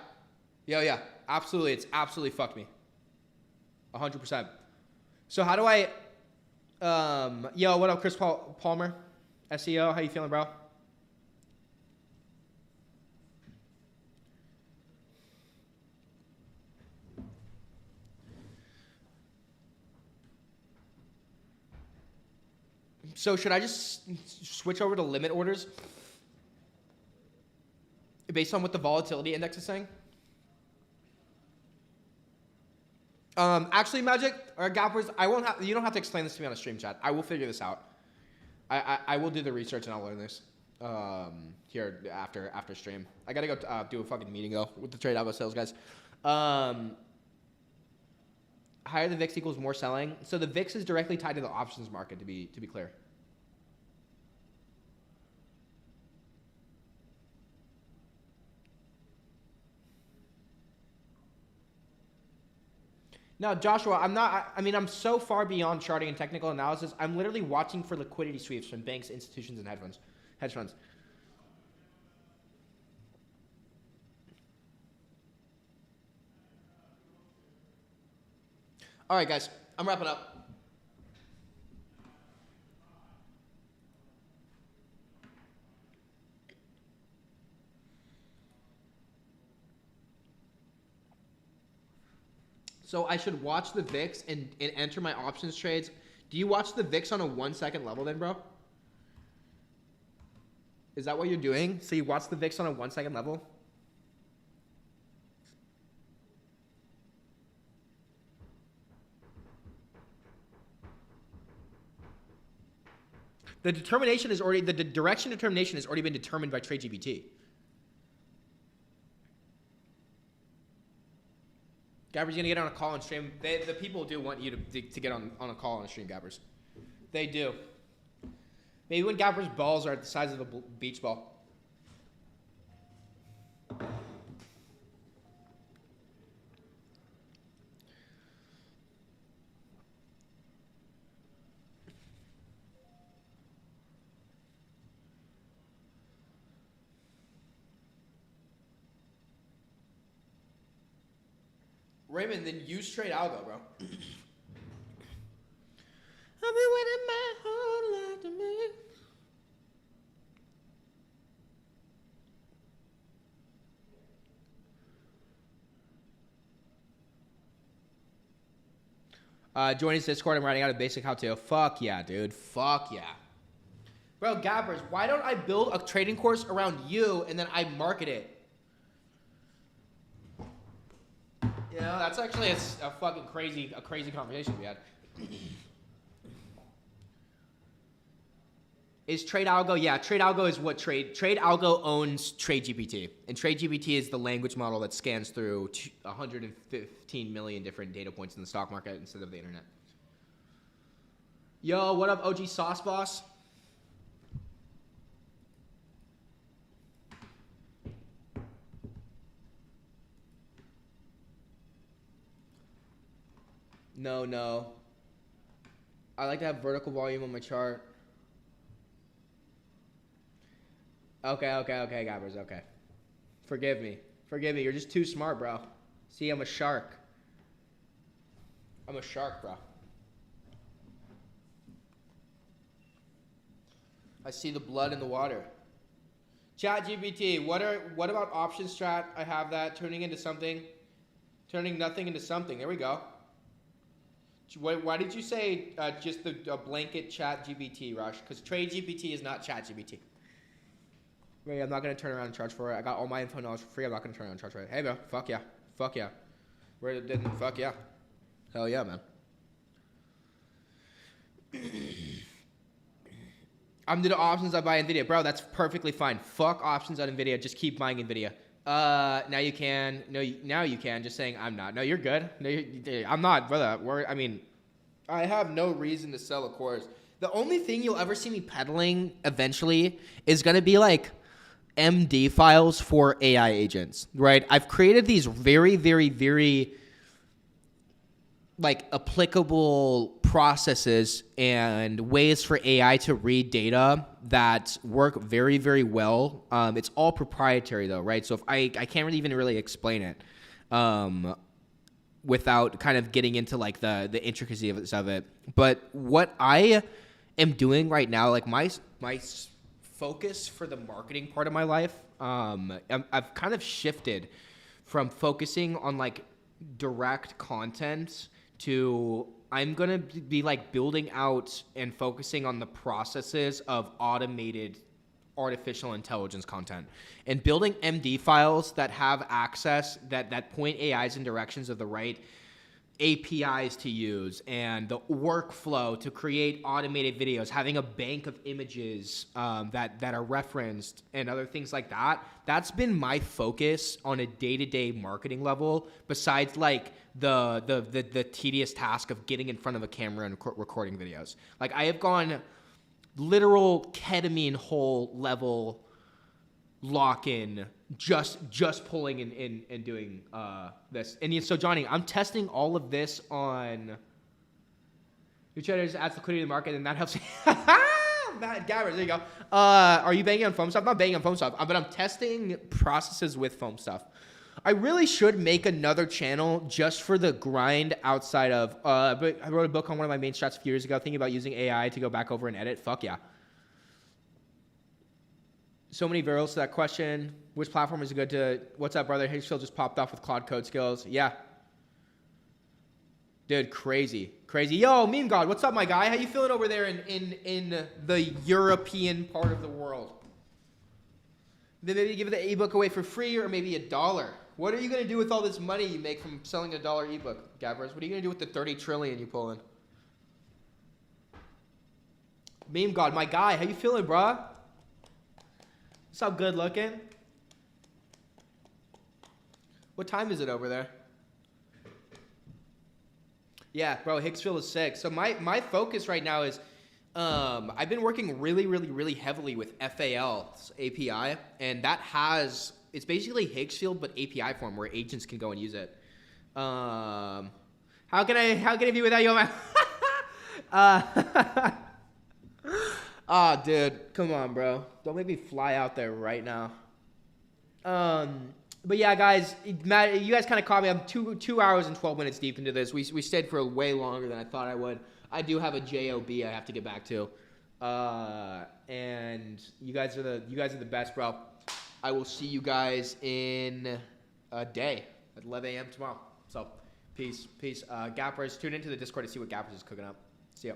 Absolutely. It's absolutely fucked me. 100%. So how do I... yo, what up, Chris Palmer? SEO, how you feeling, bro? So should I just switch over to limit orders? based on what the volatility index is saying. Actually, Magic or Gappers, I won't have. You don't have to explain this to me on a stream chat. I will figure this out. I will do the research and I'll learn this here after stream. I gotta go do a fucking meeting though with the Tradealgo sales guys. Higher the VIX equals more selling. So the VIX is directly tied to the options market. To be clear. Now, Joshua, I'm so far beyond charting and technical analysis. I'm literally watching for liquidity sweeps from banks, institutions, and hedge funds. All right, guys, I'm wrapping up. So I should watch the VIX and enter my options trades. Do you watch the VIX on a 1 second level then, bro? Is that what you're doing? So you watch the VIX on a 1 second level? The determination is already, the direction determination has already been determined by TradeGPT. Gabbers, you're gonna get on a call and stream. The people do want you to get on a call and stream, Gabbers. They do. Maybe when Gabbers' balls are the size of a beach ball. Raymond, then use Tradealgo, bro. I've been waiting my whole life to make. Join his Discord. I'm writing out a basic how-to. Fuck yeah, dude. Fuck yeah. Bro, Gabbers, why don't I build a trading course around you and then I market it? You know, that's actually a fucking crazy conversation we had. Is Tradealgo? Yeah, Tradealgo is what Tradealgo owns TradeGPT, and TradeGPT is the language model that scans through 115 million different data points in the stock market instead of the internet. Yo, what up, OG Sauce Boss? No. I like to have vertical volume on my chart. Okay, Gabbers, okay. Forgive me. You're just too smart, bro. See, I'm a shark. Bro. I see the blood in the water. ChatGPT, what about option strat? I have that. Turning nothing into something. There we go. Why did you say just a blanket ChatGPT, Rush? Because TradeGPT is not ChatGPT. Wait, I'm not going to turn around and charge for it. I got all my info knowledge for free. I'm not going to turn around and charge for it. Hey, bro. Fuck yeah. Fuck yeah. Fuck yeah. Hell yeah, man. I'm doing options. I buy Nvda. Bro, that's perfectly fine. Fuck options on Nvda. Just keep buying Nvda. Now you can. No, now you can. Just saying I'm not. No, you're good. No, I'm not, brother. I have no reason to sell a course. The only thing you'll ever see me peddling eventually is going to be like MD files for AI agents, right? I've created these very, very, very like applicable processes and ways for AI to read data that work very, very well. It's all proprietary though, right? So if I can't really even really explain it without kind of getting into like the intricacy of it. But what I am doing right now, like my focus for the marketing part of my life, I've kind of shifted from focusing on like direct content to I'm going to be like building out and focusing on the processes of automated artificial intelligence content. And building MD files that have access, that point AIs in directions of the right APIs to use, and the workflow to create automated videos, having a bank of images that are referenced, and other things like that. That's been my focus on a day-to-day marketing level, besides like the tedious task of getting in front of a camera and recording videos. Like, I have gone literal ketamine hole level lock-in just pulling and doing this. And so, Johnny, I'm testing all of this on your traders, adds liquidity to the market, and that helps. Matt Gabbers, there you go. Are you banging on foam stuff? I'm not banging on foam stuff, but I'm testing processes with foam stuff. I really should make another channel just for the grind outside of, but I wrote a book on one of my main strats a few years ago, thinking about using AI to go back over and edit. Fuck yeah. So many variables to that question. Which platform is good to, what's up, brother? Hicksfield just popped off with Claude Code Skills. Yeah. Dude, crazy. Crazy. Yo, Meme God, what's up, my guy? How you feeling over there in the European part of the world? Then maybe give the ebook away for free, or maybe $1. What are you going to do with all this money you make from selling a $1 ebook, Gabbers? What are you going to do with the 30 trillion you pull in? Meme God, my guy, how you feeling, bruh? What's up, good looking? What time is it over there? Yeah, bro, Hicksfield is sick. So my focus right now is, I've been working really heavily with FAL's API, and that has, it's basically Hicksfield but API form where agents can go and use it. How can I be without you on my Ah, dude, come on, bro. Don't make me fly out there right now. But yeah, guys, Matt, you guys kind of caught me. I'm 2 hours and 12 minutes deep into this. We stayed for way longer than I thought I would. I do have a job I have to get back to, and you guys are the best, bro. I will see you guys in a day at 11 a.m. tomorrow. So, peace. Gappers, tune into the Discord to see what Gappers is cooking up. See ya.